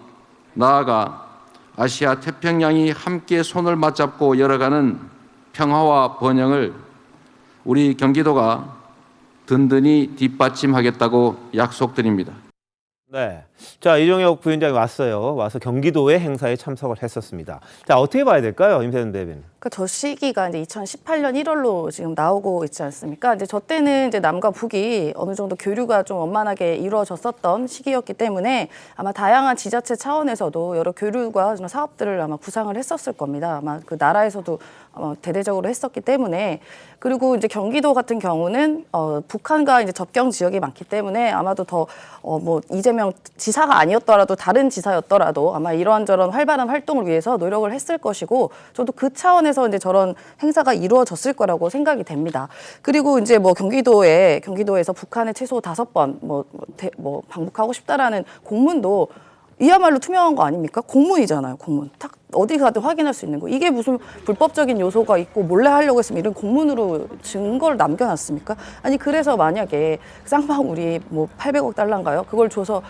나아가 아시아 태평양이 함께 손을 맞잡고 열어가는 평화와 번영을 우리 경기도가 든든히 뒷받침하겠다고 약속드립니다. 네. 자, 이종혁 부위원장이 왔어요. 와서 경기도의 행사에 참석을 했었습니다. 자, 어떻게 봐야 될까요? 임세현 대변인. 그러니까 저 시기가 이제 2018년 1월로 지금 나오고 있지 않습니까? 이제 저 때는 이제 남과 북이 어느 정도 교류가 좀 원만하게 이루어졌었던 시기였기 때문에 아마 다양한 지자체 차원에서도 여러 교류과 사업들을 아마 구상을 했었을 겁니다. 아마 그 나라에서도 대대적으로 했었기 때문에 그리고 이제 경기도 같은 경우는 북한과 이제 접경 지역이 많기 때문에 아마도 더 뭐 이재명 지사가 아니었더라도 다른 지사였더라도 아마 이런저런 활발한 활동을 위해서 노력을 했을 것이고 저도 그 차원에서 이제 저런 행사가 이루어졌을 거라고 생각이 됩니다. 그리고 이제 뭐 경기도에서 북한에 최소 5번 뭐 방북하고 싶다라는 공문도 이야말로 투명한 거 아닙니까? 공문이잖아요, 공문. 딱 어디 가든 확인할 수 있는 거. 이게 무슨 불법적인 요소가 있고 몰래 하려고 했으면 이런 공문으로 증거를 남겨놨습니까? 아니 그래서 만약에 쌍방울이 뭐 800억 달러인가요? 그걸 줘서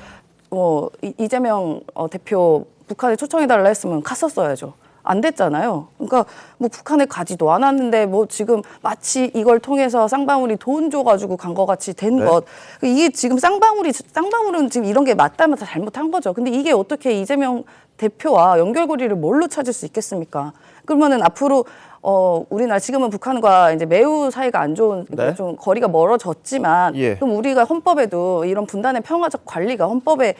이재명 대표 북한에 초청해달라 했으면 갔었어야죠. 안 됐잖아요. 그러니까 뭐 북한에 가지도 않았는데 뭐 지금 마치 이걸 통해서 쌍방울이 돈 줘가지고 간 것 같이 된 것. 이게 지금 쌍방울은 지금 이런 게 맞다면 다 잘못한 거죠. 근데 이게 어떻게 이재명 대표와 연결고리를 뭘로 찾을 수 있겠습니까? 그러면은 앞으로 우리나라 지금은 북한과 이제 매우 사이가 안 좋은 네. 좀 거리가 멀어졌지만 예. 그럼 우리가 헌법에도 이런 분단의 평화적 관리가 헌법에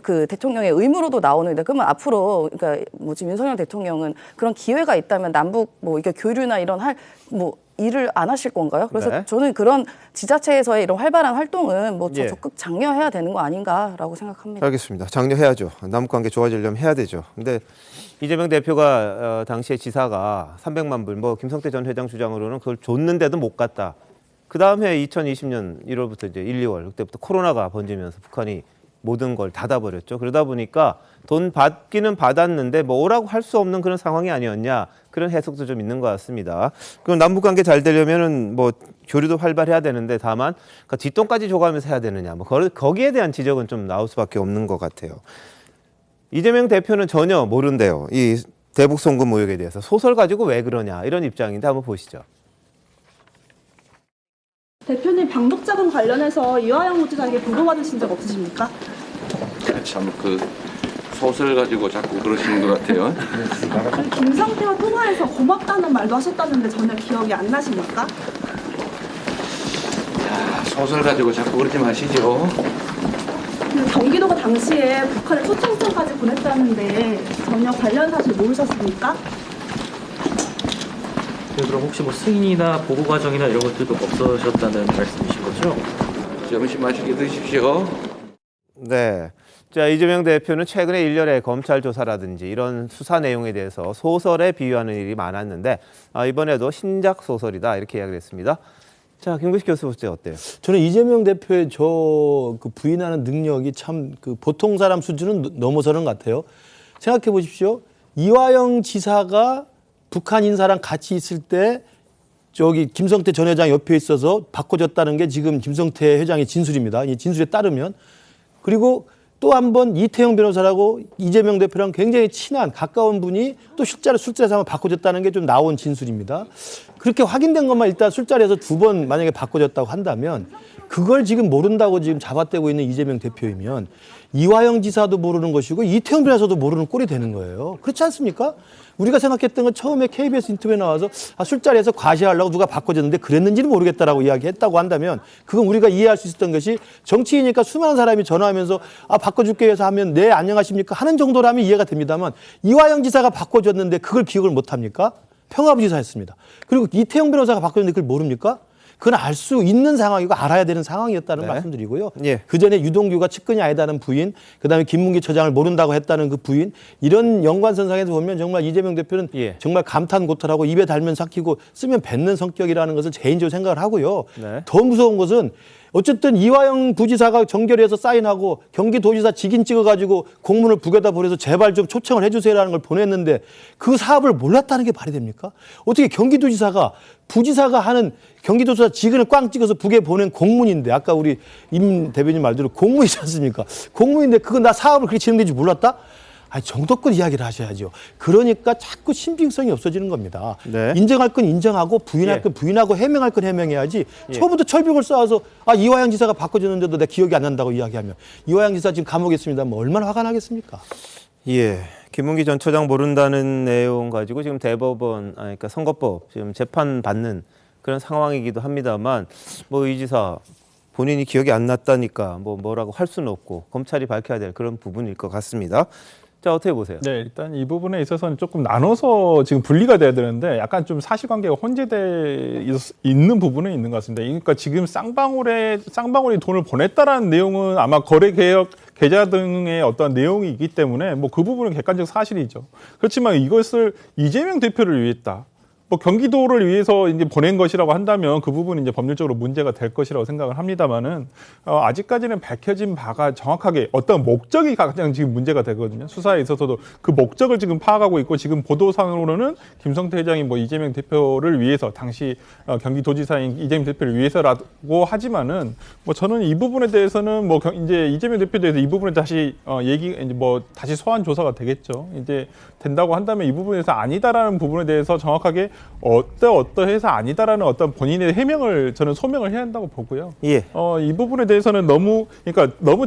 그 대통령의 의무로도 나오는데 그러면 앞으로 그러니까 뭐 지금 윤석열 대통령은 그런 기회가 있다면 남북 뭐 이게 교류나 이런 일을 안 하실 건가요? 그래서 네. 저는 그런 지자체에서의 이런 활발한 활동은 뭐 예. 적극 장려해야 되는 거 아닌가라고 생각합니다. 알겠습니다. 장려해야죠. 남북관계 좋아지려면 해야 되죠. 근데 이재명 대표가 당시에 지사가 300만 불, 뭐 김성태 전 회장 주장으로는 그걸 줬는데도 못 갔다. 그 다음에 2020년 1월부터 이제 1, 2월 그때부터 코로나가 번지면서 북한이 모든 걸 닫아버렸죠. 그러다 보니까 돈 받기는 받았는데 뭐라고 할 수 없는 그런 상황이 아니었냐. 그런 해석도 좀 있는 것 같습니다. 그럼 남북관계 잘 되려면은 뭐 교류도 활발해야 되는데 다만 그러니까 뒷돈까지 줘가면서 해야 되느냐. 뭐 거기에 대한 지적은 좀 나올 수밖에 없는 것 같아요. 이재명 대표는 전혀 모른대요. 이 대북 송금 의혹에 대해서 소설 가지고 왜 그러냐 이런 입장인데 한번 보시죠. 대표님 방북 자금 관련해서 이화영 부지사에게 보고받으신 적 없으십니까? 참 그 소설 가지고 자꾸 그러시는 것 같아요. 김성태와 통화해서 고맙다는 말도 하셨다는데 전혀 기억이 안 나십니까? 야, 소설 가지고 자꾸 그러지 마시죠. 경기도가 당시에 북한에 초청장까지 보냈다는데 전혀 관련 사실 모르셨습니까? 그럼 혹시 뭐 승인이나 보고 과정이나 이런 것들도 없으셨다는 말씀이신 거죠? 점심 맛있게 드십시오. 네. 자, 이재명 대표는 최근에 일련의 검찰 조사라든지 이런 수사 내용에 대해서 소설에 비유하는 일이 많았는데 이번에도 신작 소설이다 이렇게 이야기를 했습니다. 자, 김구식 교수 볼때 어때요? 저는 이재명 대표의 그 부인하는 능력이 참 그 보통 사람 수준은 넘어서는 것 같아요. 생각해 보십시오. 이화영 지사가 북한 인사랑 같이 있을 때 저기 김성태 전 회장 옆에 있어서 바꿔줬다는 게 지금 김성태 회장의 진술입니다. 이 진술에 따르면. 그리고 또 한 번 이태영 변호사라고 이재명 대표랑 굉장히 친한 가까운 분이 또 술자리에서 한번 바꿔줬다는 게 좀 나온 진술입니다. 그렇게 확인된 것만 일단 술자리에서 2번 만약에 바꿔줬다고 한다면 그걸 지금 모른다고 지금 잡아떼고 있는 이재명 대표이면 이화영 지사도 모르는 것이고 이태영 변호사도 모르는 꼴이 되는 거예요. 그렇지 않습니까? 우리가 생각했던 건 처음에 KBS 인터뷰에 나와서 술자리에서 과시하려고 누가 바꿔줬는데 그랬는지는 모르겠다라고 이야기했다고 한다면 그건 우리가 이해할 수 있었던 것이 정치이니까 수많은 사람이 전화하면서 바꿔줄게 해서 하면 네 안녕하십니까 하는 정도라면 이해가 됩니다만 이화영 지사가 바꿔줬는데 그걸 기억을 못합니까? 평화부지사였습니다. 그리고 이태영 변호사가 바꿔줬는데 그걸 모릅니까? 그건 알 수 있는 상황이고 알아야 되는 상황이었다는 말씀드리고요. 예. 그전에 유동규가 측근이 아니다는 부인, 그다음에 김문기 처장을 모른다고 했다는 그 부인, 이런 연관선상에서 보면 정말 이재명 대표는 정말 감탄고털하고 입에 달면 삭히고 쓰면 뱉는 성격이라는 것을 개인적으로 생각을 하고요. 더 무서운 것은 어쨌든 이화영 부지사가 정결해서 사인하고 경기도지사 직인 찍어가지고 공문을 북에다 보내서 제발 좀 초청을 해주세요라는 걸 보냈는데 그 사업을 몰랐다는 게 말이 됩니까? 어떻게 경기도지사가 부지사가 하는 경기도지사 직인을 꽝 찍어서 북에 보낸 공문인데 아까 우리 임 대변인 말대로 공문이지 않습니까? 공문인데 그거 나 사업을 그렇게 진행되지 몰랐다? 아니, 정도껏 이야기를 하셔야죠. 그러니까 자꾸 신빙성이 없어지는 겁니다. 인정할 건 인정하고 부인할 건 부인하고 해명할 건 해명해야지 처음부터 철벽을 쌓아서 이화영 지사가 바꿔줬는데도 내 기억이 안 난다고 이야기하면 이화영 지사 지금 감옥에 있습니다. 뭐 얼마나 화가 나겠습니까? 예. 김문기 전 처장 모른다는 내용 가지고 지금 대법원, 그러니까 선거법 지금 재판 받는 그런 상황이기도 합니다만 뭐 이 지사 본인이 기억이 안 났다니까 뭐라고 할 수는 없고 검찰이 밝혀야 될 그런 부분일 것 같습니다. 자, 어떻게 보세요? 네, 일단 이 부분에 있어서는 조금 나눠서 지금 분리가 돼야 되는데 약간 좀 사실관계가 혼재돼 있는 부분은 있는 것 같습니다. 그러니까 지금 쌍방울이 돈을 보냈다라는 내용은 아마 거래개혁 계좌 등의 어떤 내용이 있기 때문에 뭐 그 부분은 객관적 사실이죠. 그렇지만 이것을 이재명 대표를 위했다. 뭐 경기도를 위해서 이제 보낸 것이라고 한다면 그 부분은 이제 법률적으로 문제가 될 것이라고 생각을 합니다만은 아직까지는 밝혀진 바가 정확하게 어떤 목적이 가장 지금 문제가 되거든요. 수사에 있어서도 그 목적을 지금 파악하고 있고 지금 보도상으로는 김성태 회장이 뭐 이재명 대표를 위해서 당시 경기도지사인 이재명 대표를 위해서라고 하지만은 뭐 저는 이 부분에 대해서는 뭐 이제 이재명 대표에 대해서 이 부분에 다시 이제 뭐 다시 소환 조사가 되겠죠. 이제 된다고 한다면 이 부분에서 아니다라는 부분에 대해서 정확하게 어떠해서 아니다라는 어떤 본인의 해명을 저는 소명을 해야 한다고 보고요. 이 부분에 대해서는 너무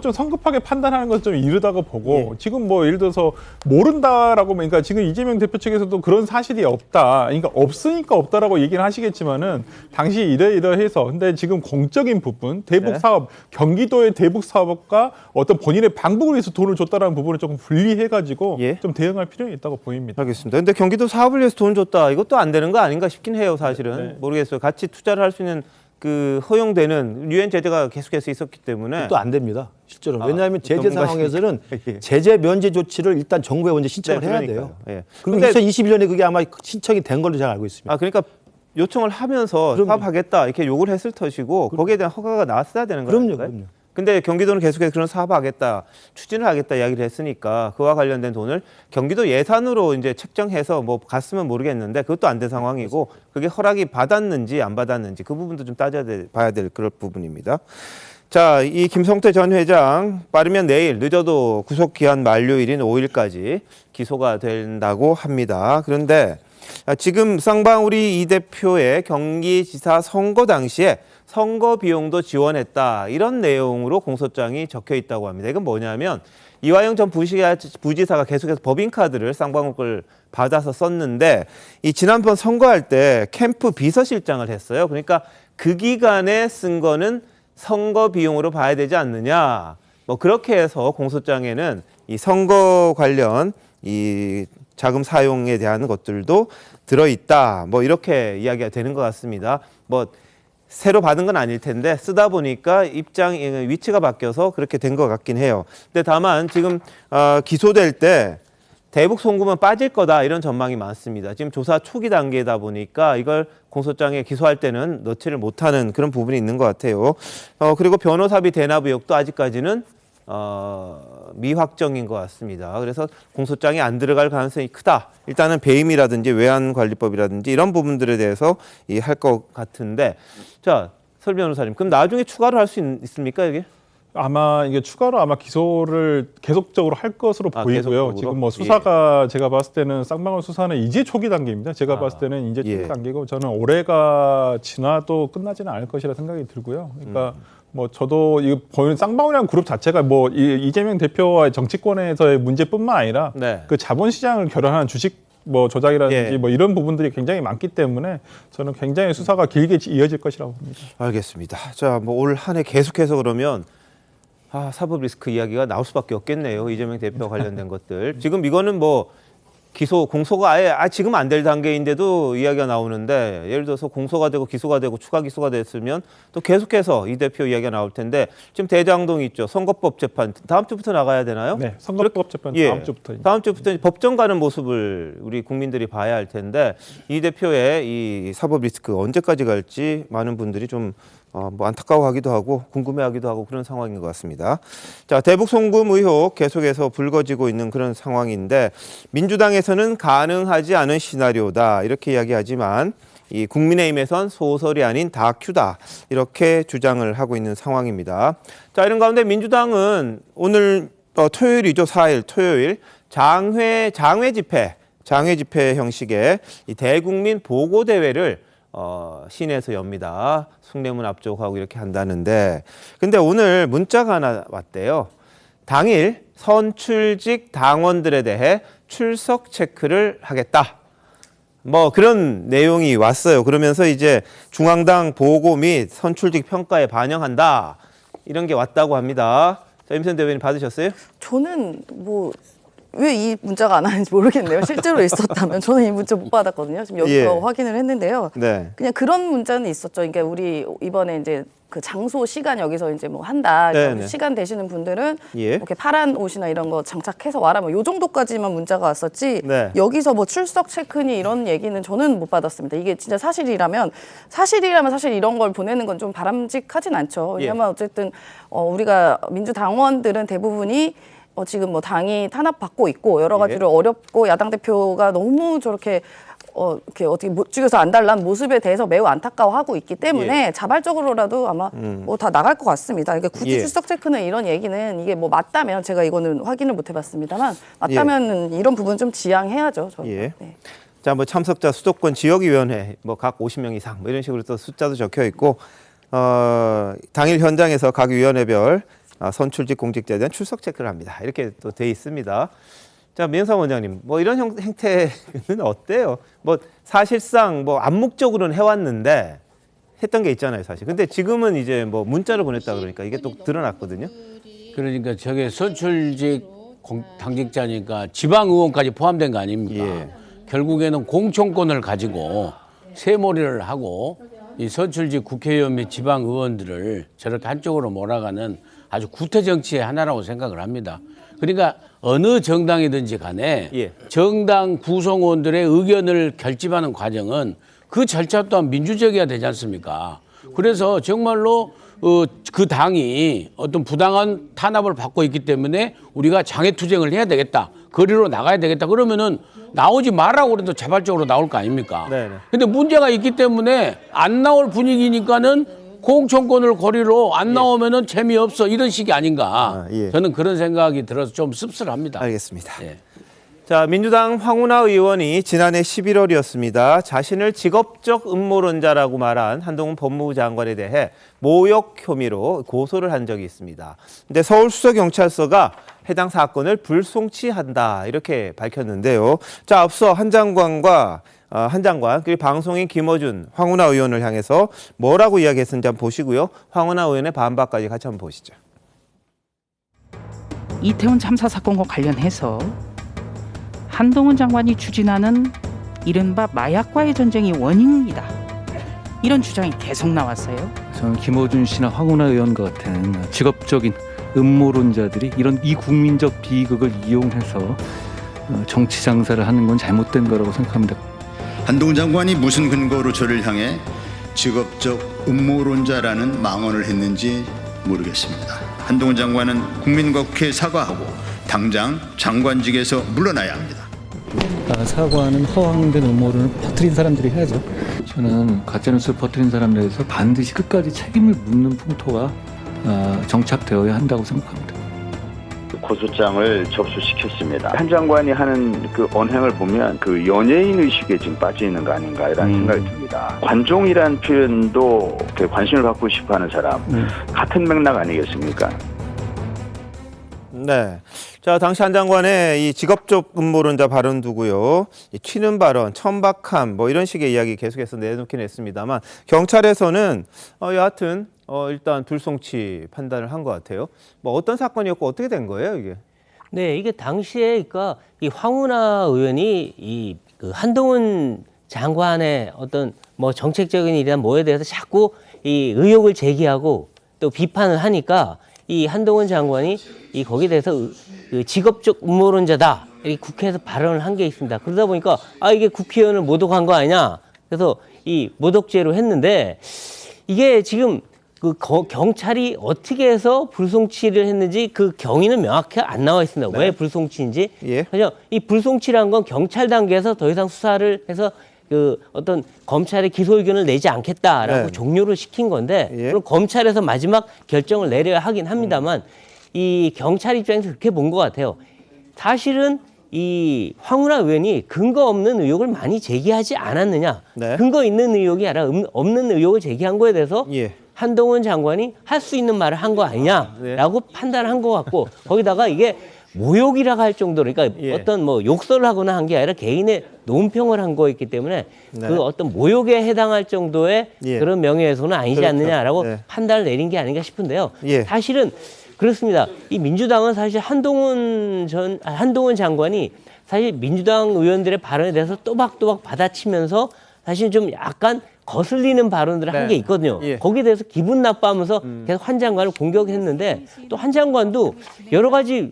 좀 성급하게 판단하는 것은 좀 이르다고 보고 지금 뭐 예를 들어서 모른다라고 그러니까 지금 이재명 대표 측에서도 그런 사실이 없다. 그러니까 없으니까 없다라고 얘기를 하시겠지만은 당시 이러이러해서 근데 지금 공적인 부분 대북 사업 경기도의 대북 사업과 어떤 본인의 방북을 위해서 돈을 줬다라는 부분을 조금 분리해가지고 좀 대응할 필요가 있다고 보입니다. 알겠습니다. 근데 경기도 사업을 위해서 돈 줬다. 이것도 안 되는 거 아닌가 싶긴 해요, 사실은. 모르겠어요. 같이 투자를 할 수 있는 그 허용되는 유엔 제재가 계속해서 있었기 때문에 또 안 됩니다. 실제로. 왜냐하면 제재 상황에서는 제재 면제 조치를 일단 정부에 먼저 신청을 해야 돼요. 그리고 2021년에 그게 아마 신청이 된 걸로 제가 알고 있습니다. 그러니까 요청을 하면서 사업하겠다 이렇게 요구를 했을 터이고 거기에 대한 허가가 나왔어야 되는 거예요. 그럼요. 근데 경기도는 계속해서 그런 사업하겠다, 추진을 하겠다 이야기를 했으니까 그와 관련된 돈을 경기도 예산으로 이제 책정해서 뭐 갔으면 모르겠는데 그것도 안 된 상황이고 그게 허락이 받았는지 안 받았는지 그 부분도 좀 봐야 될 그런 부분입니다. 자, 이 김성태 전 회장 빠르면 내일 늦어도 구속 기한 만료일인 5일까지 기소가 된다고 합니다. 그런데 지금 쌍방울이 이 대표의 경기지사 선거 당시에 선거 비용도 지원했다 이런 내용으로 공소장이 적혀 있다고 합니다. 이건 뭐냐면 이화영 전 부지사가 계속해서 법인카드를 쌍방울 걸 받아서 썼는데 이 지난번 선거할 때 캠프 비서실장을 했어요. 그러니까 그 기간에 쓴 거는 선거 비용으로 봐야 되지 않느냐. 뭐 그렇게 해서 공소장에는 이 선거 관련 이 자금 사용에 대한 것들도 들어있다. 뭐 이렇게 이야기가 되는 것 같습니다. 뭐 새로 받은 건 아닐 텐데 쓰다 보니까 위치가 바뀌어서 그렇게 된 것 같긴 해요. 근데 다만 지금 기소될 때 대북 송금은 빠질 거다 이런 전망이 많습니다. 지금 조사 초기 단계다 보니까 이걸 공소장에 기소할 때는 넣지를 못하는 그런 부분이 있는 것 같아요. 그리고 변호사비 대납 의혹도 아직까지는 미확정인 것 같습니다. 그래서 공소장에 안 들어갈 가능성이 크다. 일단은 배임이라든지 외환관리법이라든지 이런 부분들에 대해서 할 것 같은데, 자, 설 변호사님, 그럼 나중에 추가로 할 수 있습니까, 이게? 아마 이게 추가로 아마 기소를 계속적으로 할 것으로 보이고요. 계속적으로? 지금 뭐 수사가 제가 봤을 때는 쌍방울 수사는 이제 초기 단계입니다. 제가 봤을 때는 이제 초기 단계고 저는 올해가 지나도 끝나지는 않을 것이라 생각이 들고요. 그러니까 뭐 저도 이 보이는 쌍방울이라는 그룹 자체가 뭐 이재명 대표와의 정치권에서의 문제뿐만 아니라 그 자본시장을 결합한 주식 뭐 조작이라든지 뭐 이런 부분들이 굉장히 많기 때문에 저는 굉장히 수사가 길게 이어질 것이라고 봅니다. 알겠습니다. 자, 뭐 올 한 해 계속해서 그러면 사법 리스크 이야기가 나올 수밖에 없겠네요. 이재명 대표 관련된 것들. 지금 이거는 뭐 공소가 아예 지금 안 될 단계인데도 이야기가 나오는데, 예를 들어서 공소가 되고 기소가 되고 추가 기소가 됐으면 또 계속해서 이 대표 이야기가 나올 텐데, 지금 대장동이 있죠. 선거법 재판 다음 주부터 나가야 되나요? 네, 선거법 재판 다음 주부터 법정 가는 모습을 우리 국민들이 봐야 할 텐데, 이 대표의 이 사법 리스크 언제까지 갈지 많은 분들이 좀 뭐 안타까워하기도 하고 궁금해하기도 하고 그런 상황인 것 같습니다. 자, 대북 송금 의혹 계속해서 불거지고 있는 그런 상황인데, 민주당에서는 가능하지 않은 시나리오다 이렇게 이야기하지만, 이 국민의힘에선 소설이 아닌 다큐다 이렇게 주장을 하고 있는 상황입니다. 자, 이런 가운데 민주당은 오늘 토요일이죠. 4일 토요일 장외 집회 형식의 이 대국민 보고 대회를 시내에서 엽니다. 숭례문 앞쪽하고 이렇게 한다는데, 근데 오늘 문자가 하나 왔대요. 당일 선출직 당원들에 대해 출석 체크를 하겠다. 뭐 그런 내용이 왔어요. 그러면서 이제 중앙당 보고 및 선출직 평가에 반영한다. 이런 게 왔다고 합니다. 자, 임선 대변인 받으셨어요? 저는 왜 이 문자가 안 왔는지 모르겠네요. 실제로 있었다면 저는 이 문자 못 받았거든요. 지금 여기서 확인을 했는데요. 네. 그냥 그런 문자는 있었죠. 그러니까 우리 이번에 이제 그 장소 시간 여기서 이제 뭐 한다. 네네. 시간 되시는 분들은 이렇게 파란 옷이나 이런 거 장착해서 와라. 뭐 요 정도까지만 문자가 왔었지. 네. 여기서 뭐 출석 체크니 이런 얘기는 저는 못 받았습니다. 이게 진짜 사실이라면 사실 이런 걸 보내는 건 좀 바람직하진 않죠. 왜냐면 어쨌든 우리가 민주당원들은 대부분이 지금 뭐 당이 탄압받고 있고 여러 가지로 어렵고 야당 대표가 너무 저렇게 이렇게 어떻게 못 죽여서 안달난 모습에 대해서 매우 안타까워하고 있기 때문에 자발적으로라도 아마 뭐 다 나갈 것 같습니다. 그러니까 굳이 출석 체크는 이런 얘기는 이게 뭐 맞다면 제가 이거는 확인을 못 해봤습니다만 맞다면 이런 부분 좀 지양해야죠. 네. 자, 뭐 참석자 수도권 지역위원회 뭐 각 50명 이상 뭐 이런 식으로 또 숫자도 적혀 있고, 당일 현장에서 각 위원회별 선출직 공직자에 대한 출석 체크를 합니다. 이렇게 또 돼 있습니다. 자, 민영삼 원장님, 뭐 이런 행태는 어때요? 뭐 사실상 뭐 암묵적으로는 해왔는데 했던 게 있잖아요, 사실. 근데 지금은 이제 뭐 문자를 보냈다 그러니까 이게 또 드러났거든요. 그러니까 저게 선출직 당직자니까 지방 의원까지 포함된 거 아닙니까? 결국에는 공천권을 가지고 새몰이를 하고 이 선출직 국회의원 및 지방 의원들을 저렇게 한쪽으로 몰아가는 아주 구태 정치의 하나라고 생각을 합니다. 그러니까 어느 정당이든지 간에 정당 구성원들의 의견을 결집하는 과정은 그 절차 또한 민주적이어야 되지 않습니까? 그래서 정말로 그 당이 어떤 부당한 탄압을 받고 있기 때문에 우리가 장애투쟁을 해야 되겠다. 거리로 나가야 되겠다. 그러면은 나오지 말라고 그래도 자발적으로 나올 거 아닙니까? 근데 문제가 있기 때문에 안 나올 분위기니까는 공천권을 거리로 안 나오면은 재미없어 이런 식이 아닌가. 저는 그런 생각이 들어서 좀 씁쓸합니다. 알겠습니다. 자, 민주당 황운하 의원이 지난해 11월이었습니다. 자신을 직업적 음모론자라고 말한 한동훈 법무부 장관에 대해 모욕 혐의로 고소를 한 적이 있습니다. 근데 서울수서경찰서가 해당 사건을 불송치한다 이렇게 밝혔는데요. 자, 앞서 한 장관 그리고 방송인 김어준 황운하 의원을 향해서 뭐라고 이야기했는지 한번 보시고요. 황운하 의원의 반박까지 같이 한번 보시죠. 이태원 참사 사건과 관련해서 한동훈 장관이 추진하는 이른바 마약과의 전쟁이 원인이다. 이런 주장이 계속 나왔어요. 저는 김어준 씨나 황운하 의원 같은 직업적인 음모론자들이 이런 이국민적 비극을 이용해서 정치 장사를 하는 건 잘못된 거라고 생각합니다. 한동훈 장관이 무슨 근거로 저를 향해 직업적 음모론자라는 망언을 했는지 모르겠습니다. 한동훈 장관은 국민과 국회에 사과하고 당장 장관직에서 물러나야 합니다. 사과는 허황된 음모론을 퍼뜨린 사람들이 해야죠. 저는 가짜뉴스를 퍼뜨린 사람들에서 반드시 끝까지 책임을 묻는 풍토가 정착되어야 한다고 생각합니다. 고소장을 접수시켰습니다. 한 장관이 하는 그 언행을 보면 그 연예인 의식에 지금 빠져 있는 거 아닌가라는 생각이 듭니다. 관종이라는 표현도 관심을 받고 싶어하는 사람 같은 맥락 아니겠습니까? 네. 자, 당시 한 장관의 이 직업적 음모론자 발언 두고요. 이 튀는 발언, 천박함 뭐 이런 식의 이야기 계속해서 내놓긴 했습니다만 경찰에서는 여하튼 일단 불송치 판단을 한 것 같아요. 뭐 어떤 사건이었고 어떻게 된 거예요, 이게? 네, 이게 당시에 그러니까 이 황운하 의원이 그 한동훈 장관의 어떤 뭐 정책적인 일이나 뭐에 대해서 자꾸 이 의혹을 제기하고 또 비판을 하니까 이 한동훈 장관이 이 거기에 대해서 그 직업적 음모론자다 이 국회에서 발언을 한 게 있습니다. 그러다 보니까 이게 국회의원을 모독한 거 아니냐? 그래서 이 모독죄로 했는데 이게 지금 그 경찰이 어떻게 해서 불송치를 했는지 그 경위는 명확히 안 나와 있습니다. 네. 왜 불송치인지. 그래서 이 불송치란 건 경찰 단계에서 더 이상 수사를 해서 그 어떤 검찰의 기소 의견을 내지 않겠다라고 네. 종료를 시킨 건데 그럼 검찰에서 마지막 결정을 내려야 하긴 합니다만 이 경찰 입장에서 그렇게 본 것 같아요. 사실은 이 황운하 의원이 근거 없는 의혹을 많이 제기하지 않았느냐. 네. 근거 있는 의혹이 아니라 없는 의혹을 제기한 거에 대해서 한동훈 장관이 할 수 있는 말을 한 거 아니냐라고 판단한 것 같고 거기다가 이게 모욕이라고 할 정도로 그러니까 어떤 뭐 욕설을 하거나 한 게 아니라 개인의 논평을 한 거였기 때문에 그 어떤 모욕에 해당할 정도의 그런 명예훼손은 아니지 그렇죠. 않느냐라고 판단을 내린 게 아닌가 싶은데요. 사실은 그렇습니다. 이 민주당은 사실 한동훈 장관이 사실 민주당 의원들의 발언에 대해서 또박또박 받아치면서 사실 좀 약간 거슬리는 발언들을 한 게 있거든요. 거기에 대해서 기분 나빠하면서 계속 한 장관을 공격했는데 또 한 장관도 여러 가지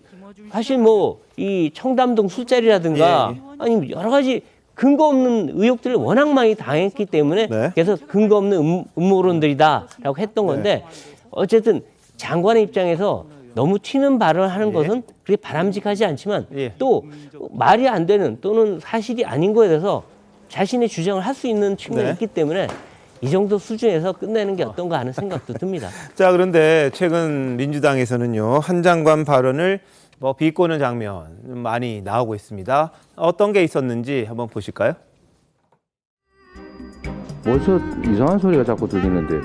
사실 뭐 이 청담동 술자리라든가 아니 여러 가지 근거 없는 의혹들을 워낙 많이 당했기 때문에 그래서 근거 없는 음모론들이다라고 했던 건데 어쨌든 장관의 입장에서 너무 튀는 발언을 하는 것은 그게 바람직하지 않지만 또 말이 안 되는 또는 사실이 아닌 거에 대해서 자신의 주장을 할 수 있는 측면이 있기 때문에 이 정도 수준에서 끝내는 게 어떤가 하는 생각도 듭니다. 자, 그런데 최근 민주당에서는요, 한 장관 발언을 뭐 비꼬는 장면 많이 나오고 있습니다. 어떤 게 있었는지 한번 보실까요? 어디서 이상한 소리가 자꾸 들리는데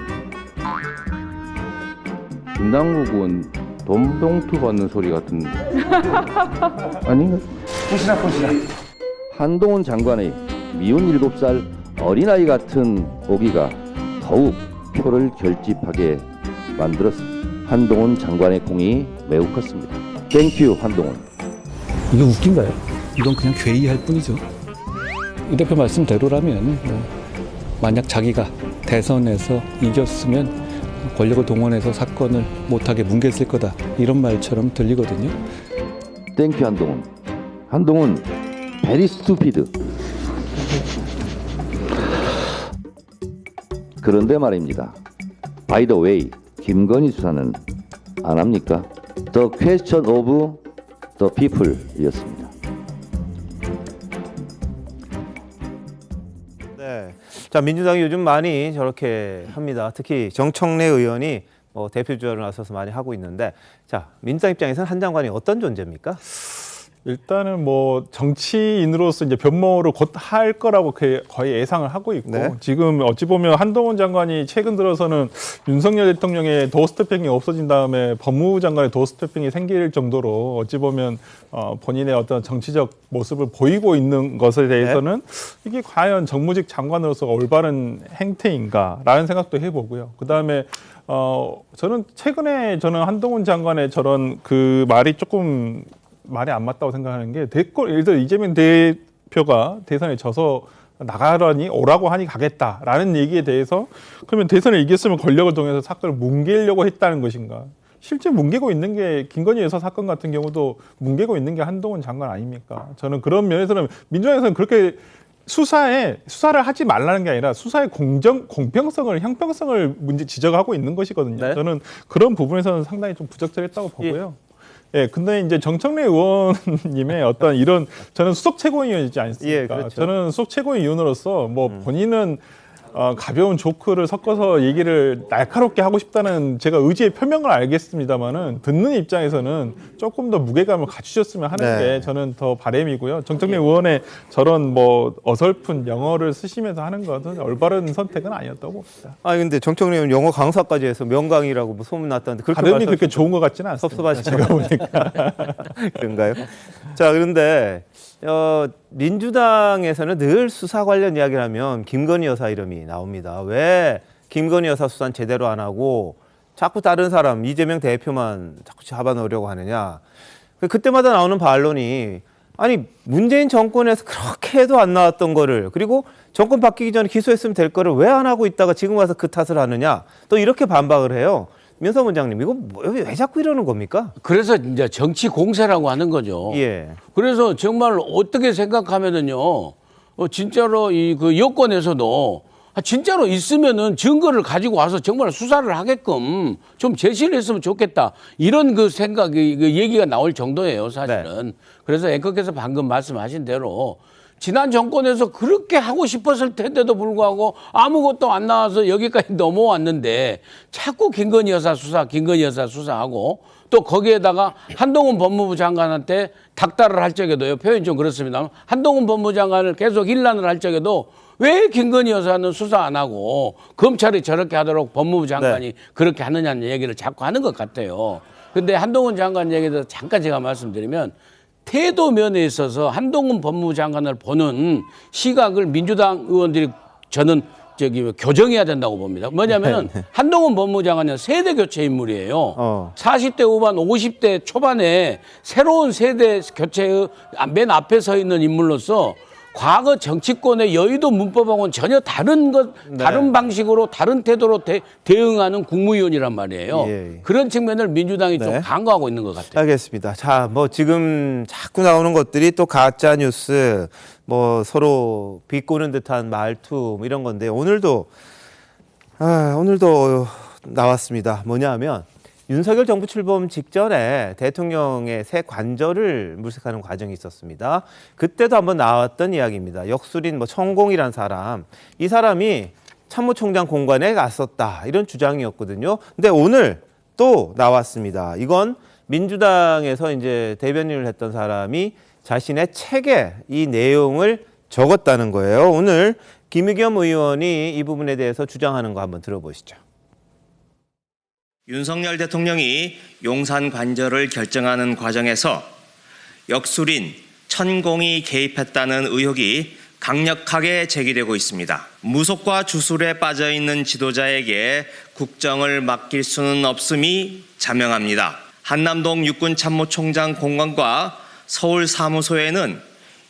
김남국 의원 돈 봉투 받는 소리 같은데 아닌가? 보시나. 한동훈 장관의 미운 7살 어린아이 같은 보기가 더욱 표를 결집하게 만들었습니다. 한동훈 장관의 공이 매우 컸습니다. 땡큐 한동훈. 이게 웃긴가요? 이건 그냥 괴이할 뿐이죠. 이 대표 말씀대로라면 만약 자기가 대선에서 이겼으면 권력을 동원해서 사건을 못하게 뭉갰을 거다 이런 말처럼 들리거든요. 땡큐 한동훈. 한동훈 베리 스투피드. 그런데 말입니다. 바이 더 웨이 김건희 수사는 안 합니까? The question of the people 이었습니다. 네. 자, 민주당이 요즘 많이 저렇게 합니다. 특히 정청래 의원이 뭐 대표 주자로 나서서 많이 하고 있는데, 자, 민주당 입장에서는 한 장관이 어떤 존재입니까? 일단은 뭐 정치인으로서 이제 변모를 곧 할 거라고 거의 예상을 하고 있고 지금 어찌 보면 한동훈 장관이 최근 들어서는 윤석열 대통령의 도어 스태핑이 없어진 다음에 법무부 장관의 도어 스태핑이 생길 정도로 어찌 보면 본인의 어떤 정치적 모습을 보이고 있는 것에 대해서는 이게 과연 정무직 장관으로서 올바른 행태인가라는 생각도 해보고요. 그다음에 저는 최근에 한동훈 장관의 저런 그 말이 조금 말이 안 맞다고 생각하는 게 예를 들어 이재명 대표가 대선에 져서 나가라니 오라고 하니 가겠다라는 얘기에 대해서 그러면 대선을 이겼으면 권력을 통해서 사건을 뭉개려고 했다는 것인가? 실제 뭉개고 있는 게 김건희 여사 사건 같은 경우도 뭉개고 있는 게 한동훈 장관 아닙니까? 저는 그런 면에서는 민주당에서는 그렇게 수사를 하지 말라는 게 아니라 수사의 공평성을, 형평성을 문제 지적하고 있는 것이거든요. 네. 저는 그런 부분에서는 상당히 좀 부적절했다고 보고요. 예, 근데 이제 정청래 의원님의 어떤 이런 저는 수석 최고위원이지 않습니까? 예, 그렇죠. 저는 수석 최고위원으로서 뭐 본인은 가벼운 조크를 섞어서 얘기를 날카롭게 하고 싶다는 제가 의지의 표명을 알겠습니다만은 듣는 입장에서는 조금 더 무게감을 갖추셨으면 하는 네. 게 저는 더 바람이고요. 정청래 의원의 저런 뭐 어설픈 영어를 쓰시면서 하는 것은 올바른 선택은 아니었다고 봅니다. 아 근데 정청래 의원 영어 강사까지 해서 명강이라고 뭐 소문 났다는데 그렇게 발음이 그렇게 좋은 것 같지는 않습니다. 섭섭하시죠? 제가 보니까. 그런가요? 자, 그런데 민주당에서는 늘 수사 관련 이야기를 하면 김건희 여사 이름이 나옵니다. 왜 김건희 여사 수사는 제대로 안 하고 자꾸 다른 사람 이재명 대표만 자꾸 잡아넣으려고 하느냐. 그때마다 나오는 반론이 아니 문재인 정권에서 그렇게 해도 안 나왔던 거를 그리고 정권 바뀌기 전에 기소했으면 될 거를 왜 안 하고 있다가 지금 와서 그 탓을 하느냐. 또 이렇게 반박을 해요. 민서 원장님, 이거 왜 자꾸 이러는 겁니까? 그래서 이제 정치 공세라고 하는 거죠. 예. 그래서 정말 어떻게 생각하면은요, 진짜로 그 여권에서도 진짜로 있으면은 증거를 가지고 와서 정말 수사를 하게끔 좀 제시를 했으면 좋겠다. 이런 그 생각이, 그 얘기가 나올 정도예요, 사실은. 네. 그래서 앵커께서 방금 말씀하신 대로 지난 정권에서 그렇게 하고 싶었을 텐데도 불구하고 아무것도 안 나와서 여기까지 넘어왔는데 자꾸 김건희 여사 수사하고 또 거기에다가 한동훈 법무부 장관한테 닥달을 할 적에도요, 표현이 좀 그렇습니다. 한동훈 법무부 장관을 계속 일란을 할 적에도 왜 김건희 여사는 수사 안 하고 검찰이 저렇게 하도록 법무부 장관이 네. 그렇게 하느냐는 얘기를 자꾸 하는 것 같아요. 근데 한동훈 장관 얘기에 대해서 잠깐 제가 말씀드리면 태도 면에 있어서 한동훈 법무부 장관을 보는 시각을 민주당 의원들이 저는 교정해야 된다고 봅니다. 뭐냐면 한동훈 법무부 장관은 세대 교체 인물이에요. 40대 후반, 50대 초반에 새로운 세대 교체의 맨 앞에 서 있는 인물로서 과거 정치권의 여의도 문법하고는 전혀 다른 다른 방식으로 다른 태도로 대응하는 국무위원이란 말이에요. 예. 그런 측면을 민주당이 좀 간과하고 있는 것 같아요. 알겠습니다. 자, 뭐 지금 자꾸 나오는 것들이 또 가짜 뉴스, 뭐 서로 비꼬는 듯한 말투 뭐 이런 건데 오늘도 나왔습니다. 뭐냐면 윤석열 정부 출범 직전에 대통령의 새 관저를 물색하는 과정이 있었습니다. 그때도 한번 나왔던 이야기입니다. 역술인 천공이란 사람, 이 사람이 참모총장 공관에 갔었다 이런 주장이었거든요. 근데 오늘 또 나왔습니다. 이건 민주당에서 이제 대변인을 했던 사람이 자신의 책에 이 내용을 적었다는 거예요. 오늘 김의겸 의원이 이 부분에 대해서 주장하는 거 한번 들어보시죠. 윤석열 대통령이 용산 관저를 결정하는 과정에서 역술인 천공이 개입했다는 의혹이 강력하게 제기되고 있습니다. 무속과 주술에 빠져있는 지도자에게 국정을 맡길 수는 없음이 자명합니다. 한남동 육군참모총장 공관과 서울 사무소에는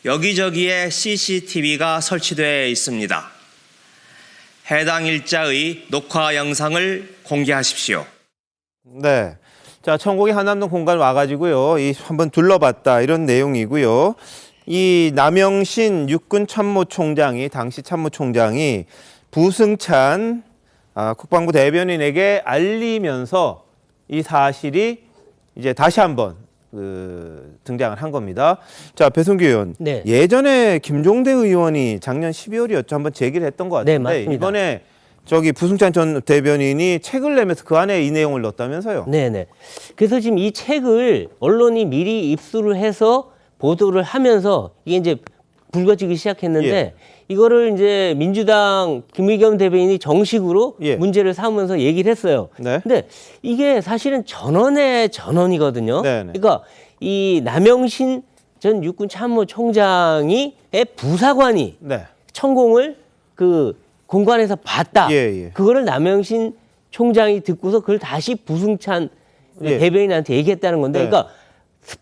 여기저기에 CCTV가 설치되어 있습니다. 해당 일자의 녹화 영상을 공개하십시오. 네. 자, 천공이 한남동 공간 와가지고요. 한번 둘러봤다. 이런 내용이고요. 이 남영신 육군 참모총장이, 당시 참모총장이 부승찬 국방부 대변인에게 알리면서 이 사실이 이제 다시 한번 등장을 한 겁니다. 자, 배승규 의원. 네. 예전에 김종대 의원이 작년 12월이었죠. 한번 제기를 했던 것 같은데. 네, 맞습니다. 이번에 부승찬 전 대변인이 책을 내면서 그 안에 이 내용을 넣었다면서요? 네네. 그래서 지금 이 책을 언론이 미리 입수를 해서 보도를 하면서 이게 이제 불거지기 시작했는데 예. 이거를 이제 민주당 김의겸 대변인이 정식으로 문제를 삼으면서 얘기를 했어요. 네. 근데 이게 사실은 전원의 전원이거든요. 네네. 그러니까 이 남영신 전 육군 참모총장의 부사관이 천공을 공관에서 봤다. 그거를 남영신 총장이 듣고서 그걸 다시 부승찬 대변인한테 얘기했다는 건데, 그러니까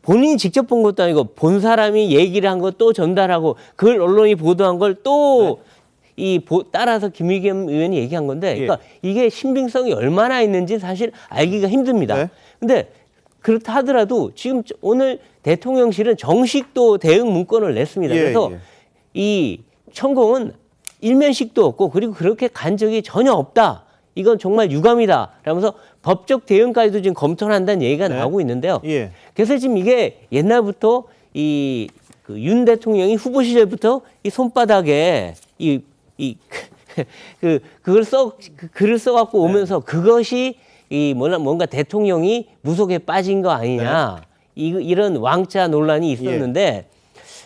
본인이 직접 본 것도 아니고 본 사람이 얘기를 한 거 또 전달하고 그걸 언론이 보도한 걸 또 따라서 김의겸 의원이 얘기한 건데, 그러니까 이게 신빙성이 얼마나 있는지 사실 알기가 힘듭니다. 근데 그렇다 하더라도 지금 오늘 대통령실은 정식 또 대응 문건을 냈습니다. 그래서 이 천공은 일면식도 없고 그리고 그렇게 간 적이 전혀 없다. 이건 정말 유감이다. 라면서 법적 대응까지도 지금 검토를 한다는 얘기가 나오고 있는데요. 그래서 지금 이게 옛날부터 윤 대통령이 후보 시절부터 이 손바닥에 글을 써갖고 오면서 그것이 뭔가 대통령이 무속에 빠진 거 아니냐. 이런 왕자 논란이 있었는데,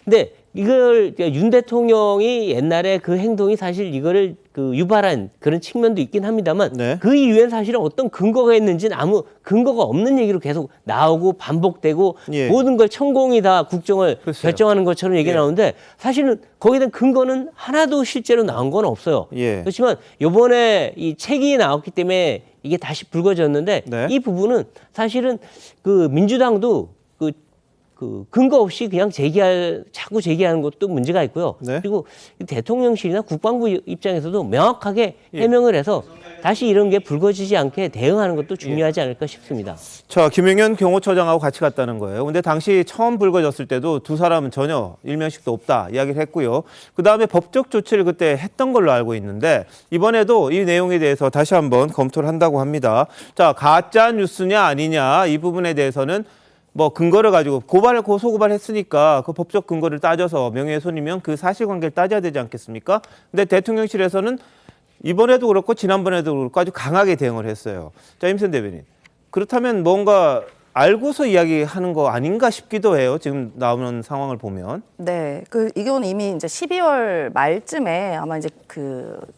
근데 이걸 윤 대통령이 옛날에 그 행동이 사실 이거를 유발한 그런 측면도 있긴 합니다만 그 이후엔 사실은 어떤 근거가 있는지는 아무 근거가 없는 얘기로 계속 나오고 반복되고 모든 걸 천공이 다 국정을 결정하는 것처럼 얘기가 나오는데 사실은 거기에 대한 근거는 하나도 실제로 나온 건 없어요. 그렇지만 이번에 이 책이 나왔기 때문에 이게 다시 불거졌는데 이 부분은 사실은 그 민주당도 그 근거 없이 그냥 자꾸 제기하는 것도 문제가 있고요. 그리고 대통령실이나 국방부 입장에서도 명확하게 해명을 해서 다시 이런 게 불거지지 않게 대응하는 것도 중요하지 않을까 싶습니다. 자, 김용현 경호처장하고 같이 갔다는 거예요. 근데 당시 처음 불거졌을 때도 두 사람은 전혀 일면식도 없다 이야기를 했고요. 그다음에 법적 조치를 그때 했던 걸로 알고 있는데 이번에도 이 내용에 대해서 다시 한번 검토를 한다고 합니다. 자, 가짜 뉴스냐 아니냐 이 부분에 대해서는 뭐 근거를 가지고 고소고발했으니까 그 법적 근거를 따져서 명예훼손이면 그 사실관계를 따져야 되지 않겠습니까? 근데 대통령실에서는 이번에도 그렇고 지난번에도 그렇고 아주 강하게 대응을 했어요. 자, 임선 대변인. 그렇다면 뭔가 알고서 이야기하는 거 아닌가 싶기도 해요. 지금 나오는 상황을 보면. 네, 이건 이미 이제 12월 말쯤에 아마 이제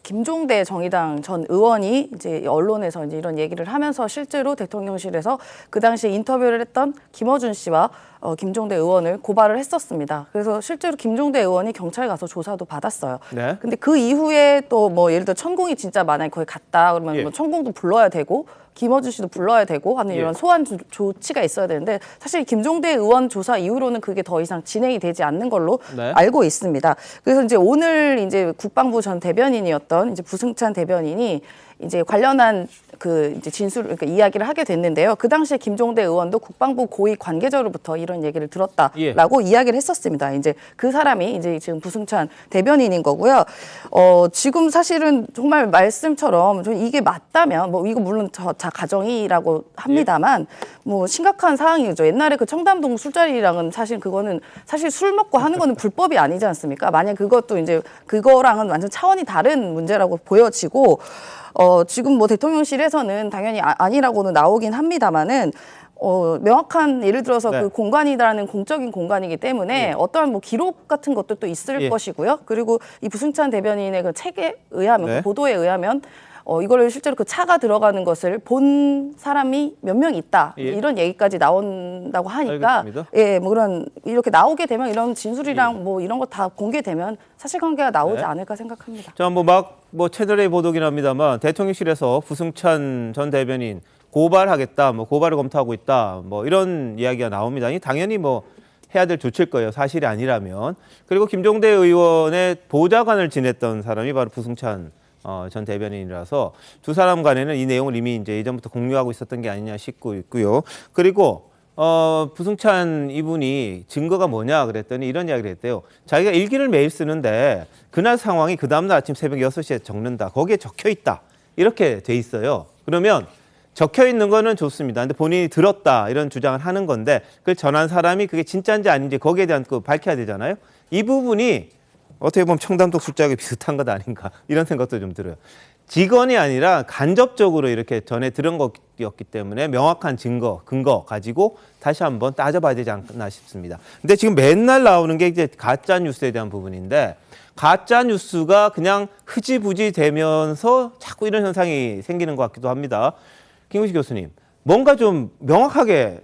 김종대 정의당 전 의원이 이제 언론에서 이제 이런 얘기를 하면서 실제로 대통령실에서 그 당시에 인터뷰를 했던 김어준 씨와 김종대 의원을 고발을 했었습니다. 그래서 실제로 김종대 의원이 경찰에 가서 조사도 받았어요. 근데 그 이후에 또 뭐 예를 들어 천공이 진짜 만약에 거기 갔다 그러면 뭐 천공도 불러야 되고 김어준 씨도 불러야 되고 하는 이런 소환 조치가 있어야 되는데 사실 김종대 의원 조사 이후로는 그게 더 이상 진행이 되지 않는 걸로 알고 있습니다. 그래서 이제 오늘 이제 국방부 전 대변인이었던 이제 부승찬 대변인이 이제 관련한 이제 그러니까 이야기를 하게 됐는데요. 그 당시에 김종대 의원도 국방부 고위 관계자로부터 이런 얘기를 들었다라고 이야기를 했었습니다. 이제 그 사람이 이제 지금 부승찬 대변인인 거고요. 지금 사실은 정말 말씀처럼 이게 맞다면 뭐 이거 물론 자 가정이라고 합니다만 뭐 심각한 상황이죠. 옛날에 그 청담동 술자리랑은 사실 그거는 사실 술 먹고 하는 거는 불법이 아니지 않습니까? 만약 그것도 이제 그거랑은 완전 차원이 다른 문제라고 보여지고 지금 뭐 대통령실에서는 당연히 아니라고는 나오긴 합니다만은 명확한 예를 들어서 그 공간이라는 공적인 공간이기 때문에 어떠한 뭐 기록 같은 것도 또 있을 것이고요. 그리고 이 부승찬 대변인의 그 책에 의하면 그 보도에 의하면 이거를 실제로 그 차가 들어가는 것을 본 사람이 몇 명 있다 이런 얘기까지 나온다고 하니까 뭐 그런 이렇게 나오게 되면 이런 진술이랑 뭐 이런 거 다 공개되면 사실관계가 나오지 않을까 생각합니다. 자, 뭐 채널A 보도긴 합니다만 대통령실에서 부승찬 전 대변인 고발하겠다, 뭐 고발을 검토하고 있다, 뭐 이런 이야기가 나옵니다. 당연히 뭐 해야 될 조치일 거예요. 사실이 아니라면. 그리고 김종대 의원의 보좌관을 지냈던 사람이 바로 부승찬 전 대변인이라서 두 사람 간에는 이 내용을 이미 이제 예전부터 공유하고 있었던 게 아니냐 싶고 있고요. 그리고 부승찬 이분이 증거가 뭐냐 그랬더니 이런 이야기를 했대요. 자기가 일기를 매일 쓰는데 그날 상황이 그 다음날 아침 새벽 6시에 적는다. 거기에 적혀 있다. 이렇게 돼 있어요. 그러면 적혀 있는 거는 좋습니다. 근데 본인이 들었다 이런 주장을 하는 건데 그걸 전한 사람이 그게 진짜인지 아닌지 거기에 대한 거 밝혀야 되잖아요. 이 부분이 어떻게 보면 청담동 술자리 비슷한 것 아닌가 이런 생각도 좀 들어요. 직원이 아니라 간접적으로 이렇게 전에 들은 거였기 때문에 명확한 근거 가지고 다시 한번 따져봐야 되지 않나 싶습니다. 근데 지금 맨날 나오는 게 이제 가짜 뉴스에 대한 부분인데 가짜 뉴스가 그냥 흐지부지 되면서 자꾸 이런 현상이 생기는 것 같기도 합니다. 김우식 교수님, 뭔가 좀 명확하게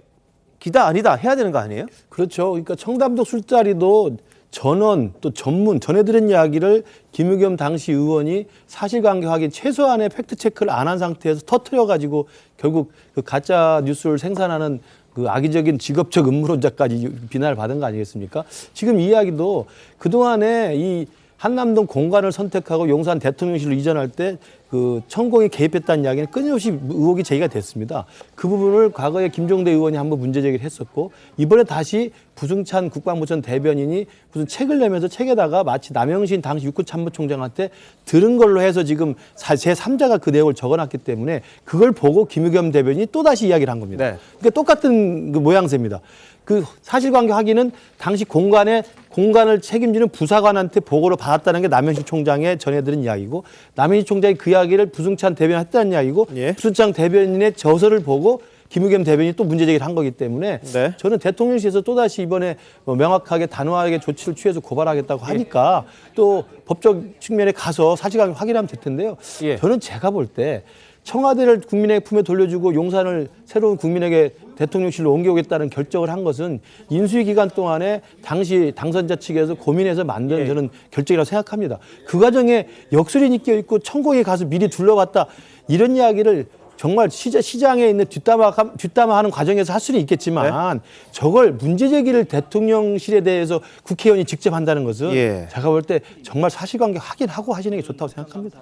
기다 아니다 해야 되는 거 아니에요? 그렇죠. 그러니까 청담동 술자리도 전원 또 전문 전해드린 이야기를 김의겸 당시 의원이 사실관계 확인 최소한의 팩트 체크를 안 한 상태에서 터트려 가지고 결국 그 가짜 뉴스를 생산하는 그 악의적인 직업적 음모론자까지 비난을 받은 거 아니겠습니까? 지금 이 이야기도 그동안에 이 한남동 공간을 선택하고 용산 대통령실로 이전할 때 그 천공이 개입했다는 이야기는 끊임없이 의혹이 제기가 됐습니다. 그 부분을 과거에 김종대 의원이 한번 문제 제기를 했었고 이번에 다시 부승찬 국방부 전 대변인이 무슨 책을 내면서 책에다가 마치 남영신 당시 육군참모총장한테 들은 걸로 해서 지금 제3자가 그 내용을 적어놨기 때문에 그걸 보고 김의겸 대변인이 또다시 이야기를 한 겁니다. 네. 그러니까 똑같은 그 모양새입니다. 그 사실관계 확인은 당시 공간을 책임지는 부사관한테 보고를 받았다는 게 남영신 총장의 전해들은 이야기고 남영신 총장이 그 이야기를 부승찬 대변인 했다는 이야기고 부승찬 대변인의 저서를 보고 김의겸 대변인이 또 문제 제기를 한 거기 때문에 저는 대통령실에서 또다시 이번에 명확하게 단호하게 조치를 취해서 고발하겠다고 하니까 또 법적 측면에 가서 사실관계 확인하면 될 텐데요. 저는 제가 볼 때 청와대를 국민의 품에 돌려주고 용산을 새로운 국민에게 대통령실로 옮겨오겠다는 결정을 한 것은 인수위 기간 동안에 당시 당선자 측에서 고민해서 만든 저는 결정이라고 생각합니다. 그 과정에 역술인이 껴있고 천공에 가서 미리 둘러봤다 이런 이야기를 정말 시장에 있는 뒷담화하는 과정에서 할 수는 있겠지만 저걸 문제 제기를 대통령실에 대해서 국회의원이 직접 한다는 것은 제가 볼 때 정말 사실관계 확인하고 하시는 게 좋다고 생각합니다.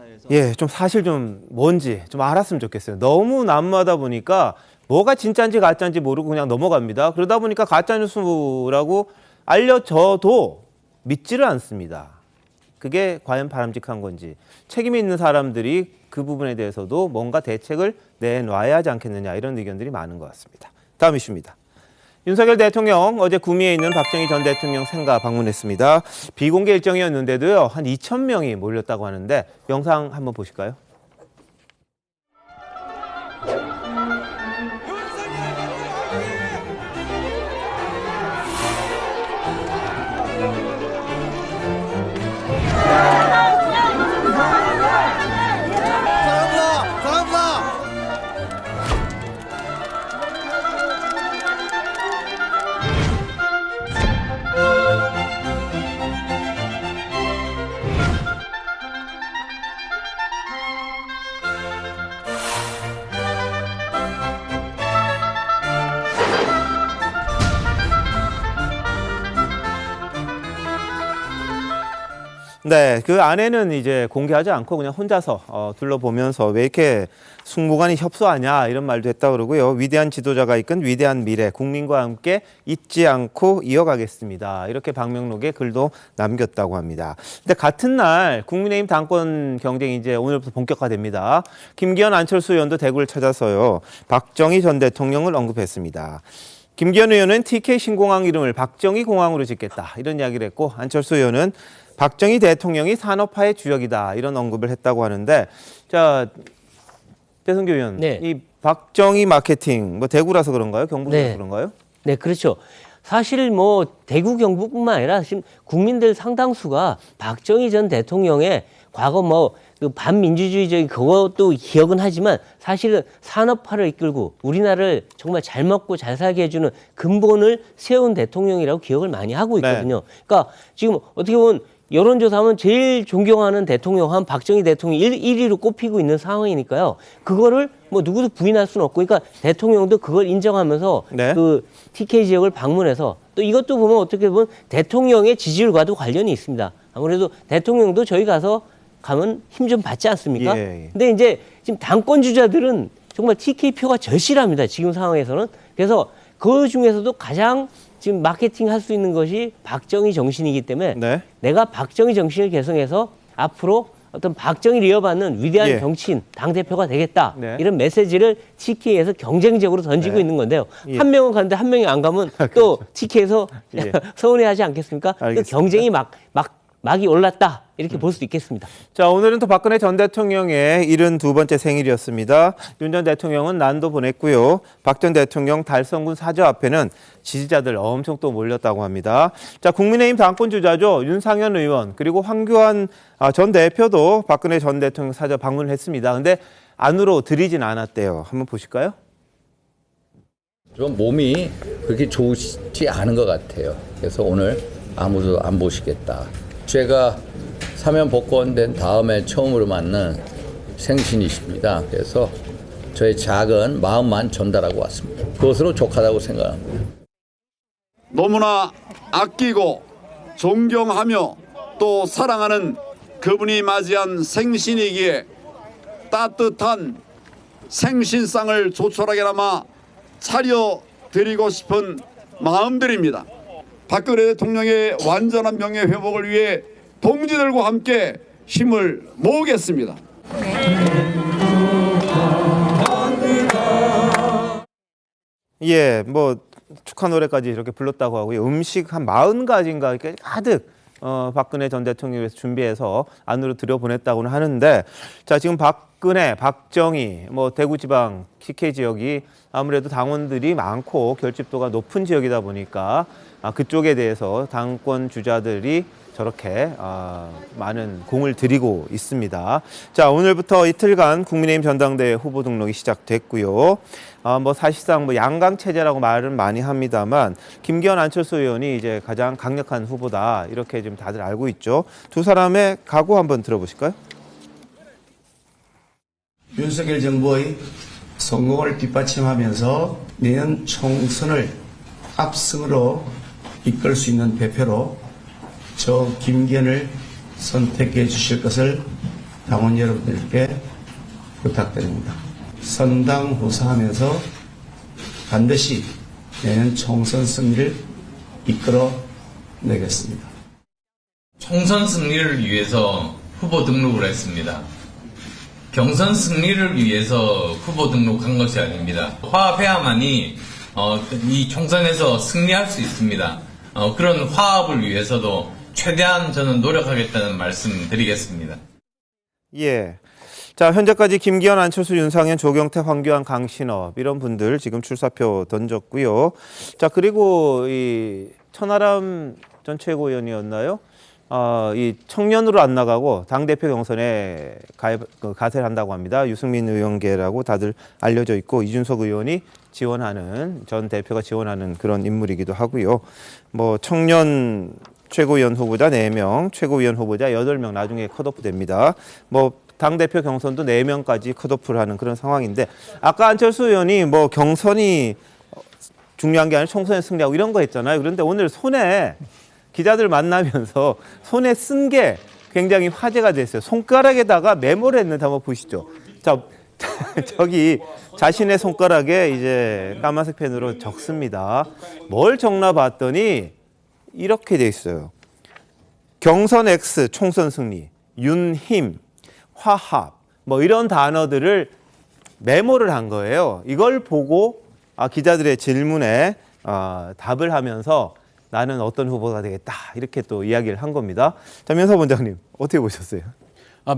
좀 사실 좀 뭔지 좀 알았으면 좋겠어요. 너무 난무하다 보니까 뭐가 진짜인지 가짜인지 모르고 그냥 넘어갑니다. 그러다 보니까 가짜뉴스라고 알려져도 믿지를 않습니다. 그게 과연 바람직한 건지 책임이 있는 사람들이 그 부분에 대해서도 뭔가 대책을 내놔야 하지 않겠느냐 이런 의견들이 많은 것 같습니다. 다음 이슈입니다. 윤석열 대통령 어제 구미에 있는 박정희 전 대통령 생가 방문했습니다. 비공개 일정이었는데도요. 한 2,000명이 몰렸다고 하는데 영상 한번 보실까요? 네, 그 안에는 이제 공개하지 않고 그냥 혼자서 둘러보면서 왜 이렇게 숙무관이 협소하냐 이런 말도 했다 그러고요. 위대한 지도자가 이끈 위대한 미래, 국민과 함께 잊지 않고 이어가겠습니다. 이렇게 방명록에 글도 남겼다고 합니다. 근데 같은 날 국민의힘 당권 경쟁이 이제 오늘부터 본격화됩니다. 김기현, 안철수 의원도 대구를 찾아서요. 박정희 전 대통령을 언급했습니다. 김기현 의원은 TK 신공항 이름을 박정희 공항으로 짓겠다 이런 이야기를 했고 안철수 의원은 박정희 대통령이 산업화의 주역이다 이런 언급을 했다고 하는데 자 배성규 의원 이 박정희 마케팅 뭐 대구라서 그런가요? 경북이라서 그런가요? 네, 그렇죠. 사실 뭐 대구 경북뿐만 아니라 지금 국민들 상당수가 박정희 전 대통령의 과거 뭐 그 반민주주의적인 그것도 기억은 하지만 사실은 산업화를 이끌고 우리나라를 정말 잘 먹고 잘 살게 해주는 근본을 세운 대통령이라고 기억을 많이 하고 있거든요. 그러니까 지금 어떻게 보면 여론조사하면 제일 존경하는 대통령 한 박정희 대통령이 1위로 꼽히고 있는 상황이니까요. 그거를 뭐 누구도 부인할 수는 없고 그러니까 대통령도 그걸 인정하면서 그 TK 지역을 방문해서 또 이것도 보면 어떻게 보면 대통령의 지지율과도 관련이 있습니다. 아무래도 대통령도 저희 가면 힘 좀 받지 않습니까? 근데 이제 지금 당권 주자들은 정말 TK 표가 절실합니다. 지금 상황에서는. 그래서 그 중에서도 가장 지금 마케팅 할 수 있는 것이 박정희 정신이기 때문에 내가 박정희 정신을 개성해서 앞으로 어떤 박정희를 이어받는 위대한 정치인, 당대표가 되겠다. 이런 메시지를 TK에서 경쟁적으로 던지고 있는 건데요. 한 명은 가는데 한 명이 안 가면 또 TK에서 서운해하지 않겠습니까? 경쟁이 막이 올랐다. 이렇게 볼 수 있겠습니다. 자, 오늘은 또 박근혜 전 대통령의 72번째 생일이었습니다. 윤 전 대통령은 난도 보냈고요. 박 전 대통령 달성군 사저 앞에는 지지자들 엄청 또 몰렸다고 합니다. 자, 국민의힘 당권 주자죠. 윤상현 의원 그리고 황교안 전 대표도 박근혜 전 대통령 사저 방문을 했습니다. 근데 안으로 들이진 않았대요. 한번 보실까요? 좀 몸이 그렇게 좋지 않은 것 같아요. 그래서 오늘 아무도 안 보시겠다. 제가 사면 복권된 다음에 처음으로 만난 생신이십니다. 그래서 저의 작은 마음만 전달하고 왔습니다. 그것으로 족하다고 생각합니다. 너무나 아끼고 존경하며 또 사랑하는 그분이 맞이한 생신이기에 따뜻한 생신상을 조촐하게나마 차려드리고 싶은 마음들입니다. 박근혜 대통령의 완전한 명예회복을 위해 동지들과 함께 힘을 모으겠습니다. 예, 뭐 축하 노래까지 이렇게 불렀다고 하고요. 음식 한 40가지인가 이렇게 가득 박근혜 전 대통령을 위해서 준비해서 안으로 들여보냈다고는 하는데, 자, 지금 박근혜, 박정희, 뭐 대구지방 TK 지역이 아무래도 당원들이 많고 결집도가 높은 지역이다 보니까 그쪽에 대해서 당권 주자들이 저렇게 많은 공을 들이고 있습니다. 자, 오늘부터 이틀간 국민의힘 전당대회 후보 등록이 시작됐고요. 뭐 사실상 뭐 양강 체제라고 말은 많이 합니다만 김기현, 안철수 의원이 이제 가장 강력한 후보다 이렇게 지금 다들 알고 있죠. 두 사람의 각오 한번 들어보실까요? 윤석열 정부의 성공을 뒷받침하면서 내년 총선을 압승으로 이끌 수 있는 대표로 저 김기현을 선택해 주실 것을 당원 여러분들께 부탁드립니다. 선당후사하면서 반드시 내년 총선 승리를 이끌어내겠습니다. 총선 승리를 위해서 후보 등록을 했습니다. 경선 승리를 위해서 후보 등록한 것이 아닙니다. 화합해야만이 이 총선에서 승리할 수 있습니다. 그런 화합을 위해서도 최대한 저는 노력하겠다는 말씀 드리겠습니다. 예. 자, 현재까지 김기현, 안철수, 윤상현, 조경태, 황교안, 강신업 이런 분들 지금 출사표 던졌고요. 자, 그리고 이 천하람 전 최고위원이었나요? 이 청년으로 안 나가고 당대표 경선에 가세를 한다고 합니다. 유승민 의원계라고 다들 알려져 있고, 이준석 의원이 지원하는, 전 대표가 지원하는 그런 인물이기도 하고요. 뭐 청년 최고위원 후보자 4명, 최고위원 후보자 8명 나중에 컷오프 됩니다. 뭐 당대표 경선도 4명까지 컷오프를 하는 그런 상황인데, 아까 안철수 의원이 뭐 경선이 중요한 게 아니라 총선에 승리하고 이런 거 했잖아요. 그런데 오늘 손에 기자들 만나면서 손에 쓴 게 굉장히 화제가 됐어요. 손가락에다가 메모를 했는데 한번 보시죠. 자, 저기 자신의 손가락에 이제 까만색 펜으로 적습니다. 뭘 적나 봤더니 이렇게 돼 있어요. 경선 X 총선 승리, 윤힘, 화합, 뭐 이런 단어들을 메모를 한 거예요. 이걸 보고 기자들의 질문에 답을 하면서 나는 어떤 후보가 되겠다 이렇게 또 이야기를 한 겁니다. 자, 면서 원장님 어떻게 보셨어요?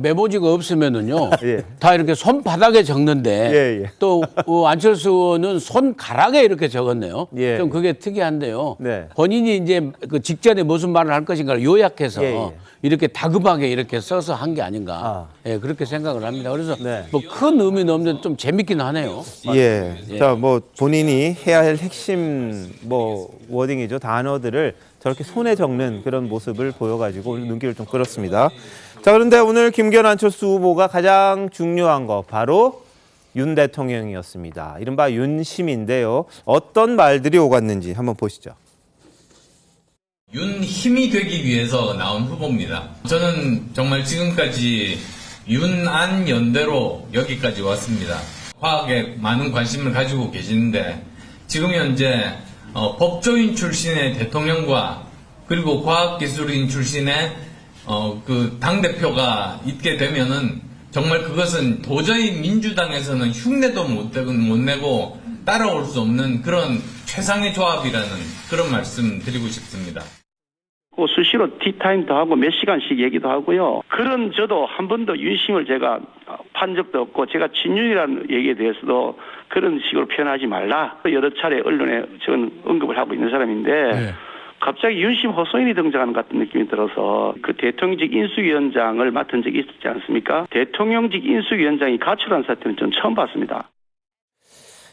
메모지가 없으면은요, 예. 다 이렇게 손바닥에 적는데, 예. 또 안철수 의원은 손가락에 이렇게 적었네요. 예. 좀 그게 특이한데요. 네. 본인이 이제 그 직전에 무슨 말을 할 것인가를 요약해서 예. 이렇게 다급하게 이렇게 써서 한 게 아닌가. 예, 그렇게 생각을 합니다. 그래서 뭐 큰 의미는 없는데 좀 재밌긴 하네요. 예. 예. 자, 뭐 본인이 해야 할 핵심 뭐 워딩이죠. 단어들을 저렇게 손에 적는 그런 모습을 보여가지고 오늘 눈길을 좀 끌었습니다. 자, 그런데 오늘 김기현, 안철수 후보가 가장 중요한 거 바로 윤 대통령이었습니다. 이른바 윤심인데요. 어떤 말들이 오갔는지 한번 보시죠. 윤힘이 되기 위해서 나온 후보입니다. 저는 정말 지금까지 윤안 연대로 여기까지 왔습니다. 과학에 많은 관심을 가지고 계시는데 지금 현재 법조인 출신의 대통령과 그리고 과학기술인 출신의 그 당대표가 있게 되면은 정말 그것은 도저히 민주당에서는 흉내도 못 내고 따라올 수 없는 그런 최상의 조합이라는 그런 말씀 드리고 싶습니다. 수시로 티타임도 하고 몇 시간씩 얘기도 하고요. 그런 저도 한 번도 윤심을 제가 판 적도 없고, 제가 친윤이라는 얘기에 대해서도 그런 식으로 표현하지 말라 여러 차례 언론에 저는 언급을 하고 있는 사람인데 네. 갑자기 윤심 호소인이 등장하는 것 같은 느낌이 들어서 그 대통령직 인수위원장을 맡은 적이 있었지 않습니까? 대통령직 인수위원장이 가출한 사태는 전 처음 봤습니다.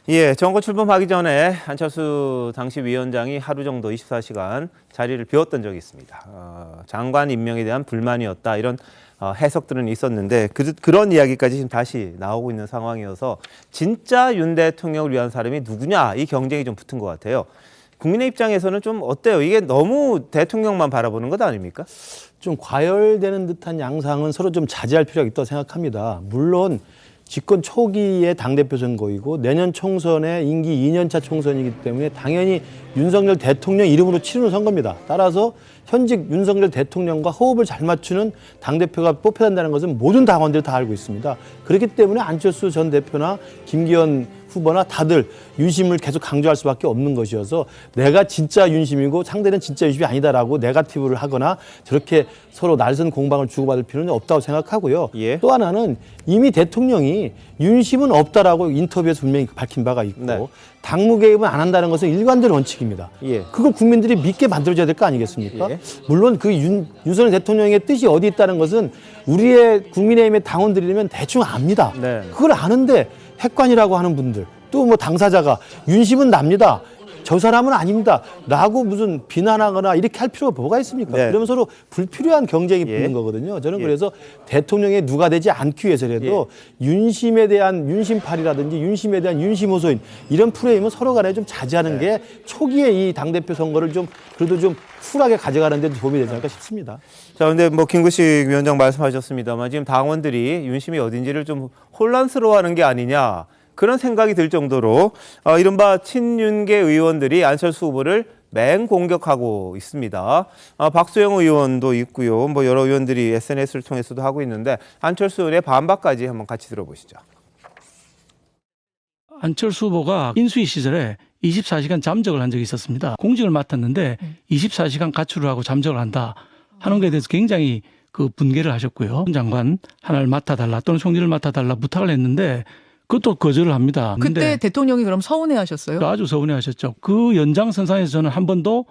예, 정권 출범하기 전에 안철수 당시 위원장이 하루 정도 24시간 자리를 비웠던 적이 있습니다. 장관 임명에 대한 불만이었다 이런 해석들은 있었는데 그런 이야기까지 지금 다시 나오고 있는 상황이어서 진짜 윤 대통령을 위한 사람이 누구냐 이 경쟁이 좀 붙은 것 같아요. 국민의 입장에서는 좀 어때요? 이게 너무 대통령만 바라보는 것 아닙니까? 좀 과열되는 듯한 양상은 서로 좀 자제할 필요가 있다고 생각합니다. 물론 집권 초기의 당대표 선거이고 내년 총선의 임기 2년차 총선이기 때문에 당연히 윤석열 대통령 이름으로 치르는 선거입니다. 따라서 현직 윤석열 대통령과 호흡을 잘 맞추는 당대표가 뽑혀야 한다는 것은 모든 당원들이 다 알고 있습니다. 그렇기 때문에 안철수 전 대표나 김기현 후보나 다들 윤심을 계속 강조할 수밖에 없는 것이어서 내가 진짜 윤심이고 상대는 진짜 윤심이 아니다라고 네거티브를 하거나 저렇게 서로 날선 공방을 주고받을 필요는 없다고 생각하고요. 예. 또 하나는 이미 대통령이 윤심은 없다라고 인터뷰에서 분명히 밝힌 바가 있고 당무 개입은 안 한다는 것은 일관된 원칙입니다. 예. 그걸 국민들이 믿게 만들어줘야 될 거 아니겠습니까? 예. 물론 그 윤석열 대통령의 뜻이 어디 있다는 것은 우리의 국민의힘의 당원들이면 대충 압니다. 네. 그걸 아는데 핵관이라고 하는 분들 또 뭐 당사자가 윤심은 납니다. 저 사람은 아닙니다. 라고 무슨 비난하거나 이렇게 할 필요가 뭐가 있습니까? 네. 그러면 서로 불필요한 경쟁이 붙는 거거든요. 저는 그래서 대통령에 누가 되지 않기 위해서라도 윤심에 대한 윤심팔이라든지 윤심에 대한 윤심호소인 이런 프레임은 서로 간에 좀 자제하는 게 초기에 이 당대표 선거를 좀 그래도 좀 쿨하게 가져가는 데 도움이 되지 않을까 싶습니다. 자, 근데 뭐 김구식 위원장 말씀하셨습니다만 지금 당원들이 윤심이 어딘지를 좀 혼란스러워하는 게 아니냐 그런 생각이 들 정도로 이른바 친윤계 의원들이 안철수 후보를 맹공격하고 있습니다. 박수영 의원도 있고요. 뭐 여러 의원들이 SNS를 통해서도 하고 있는데 안철수 의원의 반박까지 한번 같이 들어보시죠. 안철수 후보가 인수위 시절에 24시간 잠적을 한 적이 있었습니다. 공직을 맡았는데 24시간 가출을 하고 잠적을 한다 하는 것에 대해서 굉장히 그 분개를 하셨고요. 장관 하나를 맡아달라 또는 총리를 맡아달라 부탁을 했는데 그것도 거절을 합니다. 그때 대통령이 그럼 서운해하셨어요? 아주 서운해하셨죠. 그 연장선상에서 저는 한 번도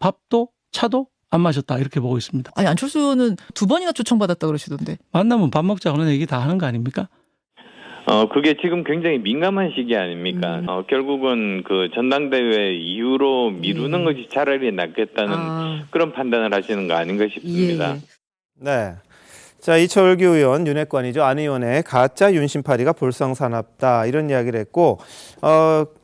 밥도 차도 안 마셨다 이렇게 보고 있습니다. 아니 안철수 의원은 2번이나 초청받았다 그러시던데. 만나면 밥 먹자고는 얘기 다 하는 거 아닙니까? 그게 지금 굉장히 민감한 시기 아닙니까? 결국은 그 전당대회 이후로 미루는 것이 차라리 낫겠다는 그런 판단을 하시는 거 아닌가 싶습니다. 네. 자, 이철규 의원, 윤핵관이죠. 안 의원의 가짜 윤심파리가 볼썽사납다 이런 이야기를 했고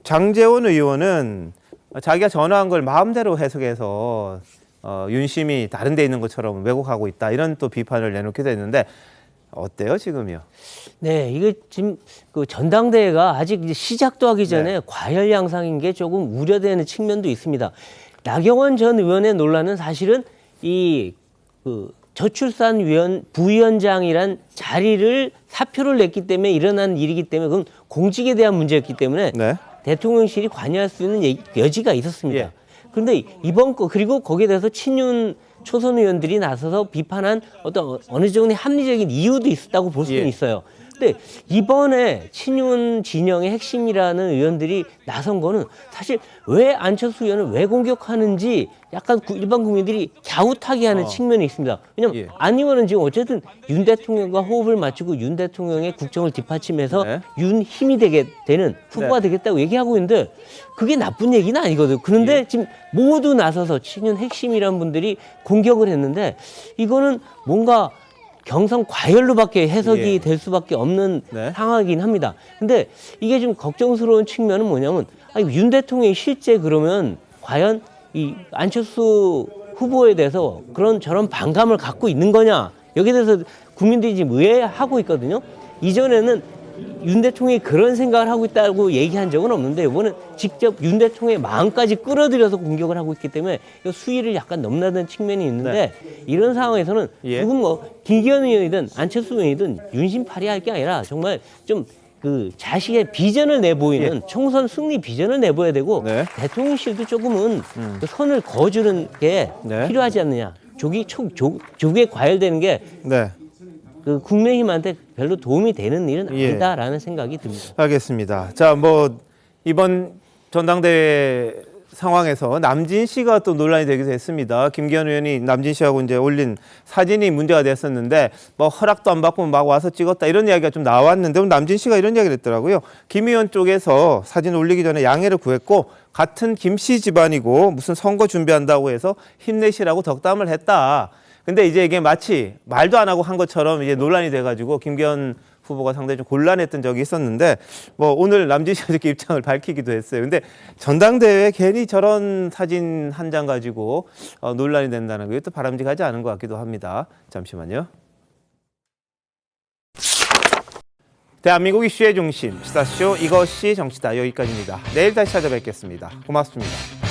장제원 의원은 자기가 전화한 걸 마음대로 해석해서 윤심이 다른 데 있는 것처럼 왜곡하고 있다 이런 또 비판을 내놓기도 했는데 어때요 지금이요? 네, 이게 지금 그 전당대회가 아직 이제 시작도 하기 전에 과열 양상인 게 조금 우려되는 측면도 있습니다. 나경원 전 의원의 논란은 사실은 이 저출산 부위원장이란 자리를 사표를 냈기 때문에 일어난 일이기 때문에 그건 공직에 대한 문제였기 때문에 대통령실이 관여할 수 있는 여지가 있었습니다. 그런데 이번 거 그리고 거기에 대해서 친윤 초선 의원들이 나서서 비판한 어느 정도의 합리적인 이유도 있었다고 볼 수는 있어요. 근데 이번에 친윤 진영의 핵심이라는 의원들이 나선 거는 사실 왜 안철수 의원을 왜 공격하는지 약간 일반 국민들이 갸웃하게 측면이 있습니다. 왜냐하면 안 의원은 지금 어쨌든 윤 대통령과 호흡을 맞추고 윤 대통령의 국정을 뒷받침해서 윤 힘이 되는 후보가 되겠다고 얘기하고 있는데 그게 나쁜 얘기는 아니거든요. 그런데 지금 모두 나서서 친윤 핵심이라는 분들이 공격을 했는데 이거는 뭔가 경선 과열로밖에 해석이 될 수밖에 없는 상황이긴 합니다. 근데 이게 좀 걱정스러운 측면은 뭐냐면 윤 대통령이 실제 그러면 과연 이 안철수 후보에 대해서 저런 반감을 갖고 있는 거냐 여기에 대해서 국민들이 지금 의아해하고 있거든요. 이전에는 윤 대통령이 그런 생각을 하고 있다고 얘기한 적은 없는데 이번엔 직접 윤 대통령의 마음까지 끌어들여서 공격을 하고 있기 때문에 수위를 약간 넘나드는 측면이 있는데 이런 상황에서는 누군 김기현 의원이든 안철수 의원이든 윤심파리할 게 아니라 정말 좀 자식의 비전을 내보이는 총선 승리 비전을 내보여야 되고 대통령실도 조금은 그 선을 그어주는 게 필요하지 않느냐. 조기에 과열되는 게 국민의힘한테 별로 도움이 되는 일은 아니다라는 생각이 듭니다. 알겠습니다. 자, 이번 전당대회 상황에서 남진 씨가 또 논란이 되기도 했습니다. 김기현 의원이 남진 씨하고 이제 올린 사진이 문제가 됐었는데 뭐 허락도 안 받고 막 와서 찍었다 이런 이야기가 좀 나왔는데 남진 씨가 이런 이야기를 했더라고요. 김 의원 쪽에서 사진 올리기 전에 양해를 구했고 같은 김 씨 집안이고 무슨 선거 준비한다고 해서 힘내시라고 덕담을 했다. 근데 이제 이게 마치 말도 안 하고 한 것처럼 이제 논란이 돼가지고 김기현 후보가 상당히 좀 곤란했던 적이 있었는데 뭐 오늘 남진 씨가 이렇게 입장을 밝히기도 했어요. 근데 전당대회에 괜히 저런 사진 한 장 가지고 논란이 된다는 게 또 바람직하지 않은 것 같기도 합니다. 잠시만요. 대한민국 이슈의 중심 시사쇼 이것이 정치다 여기까지입니다. 내일 다시 찾아뵙겠습니다. 고맙습니다.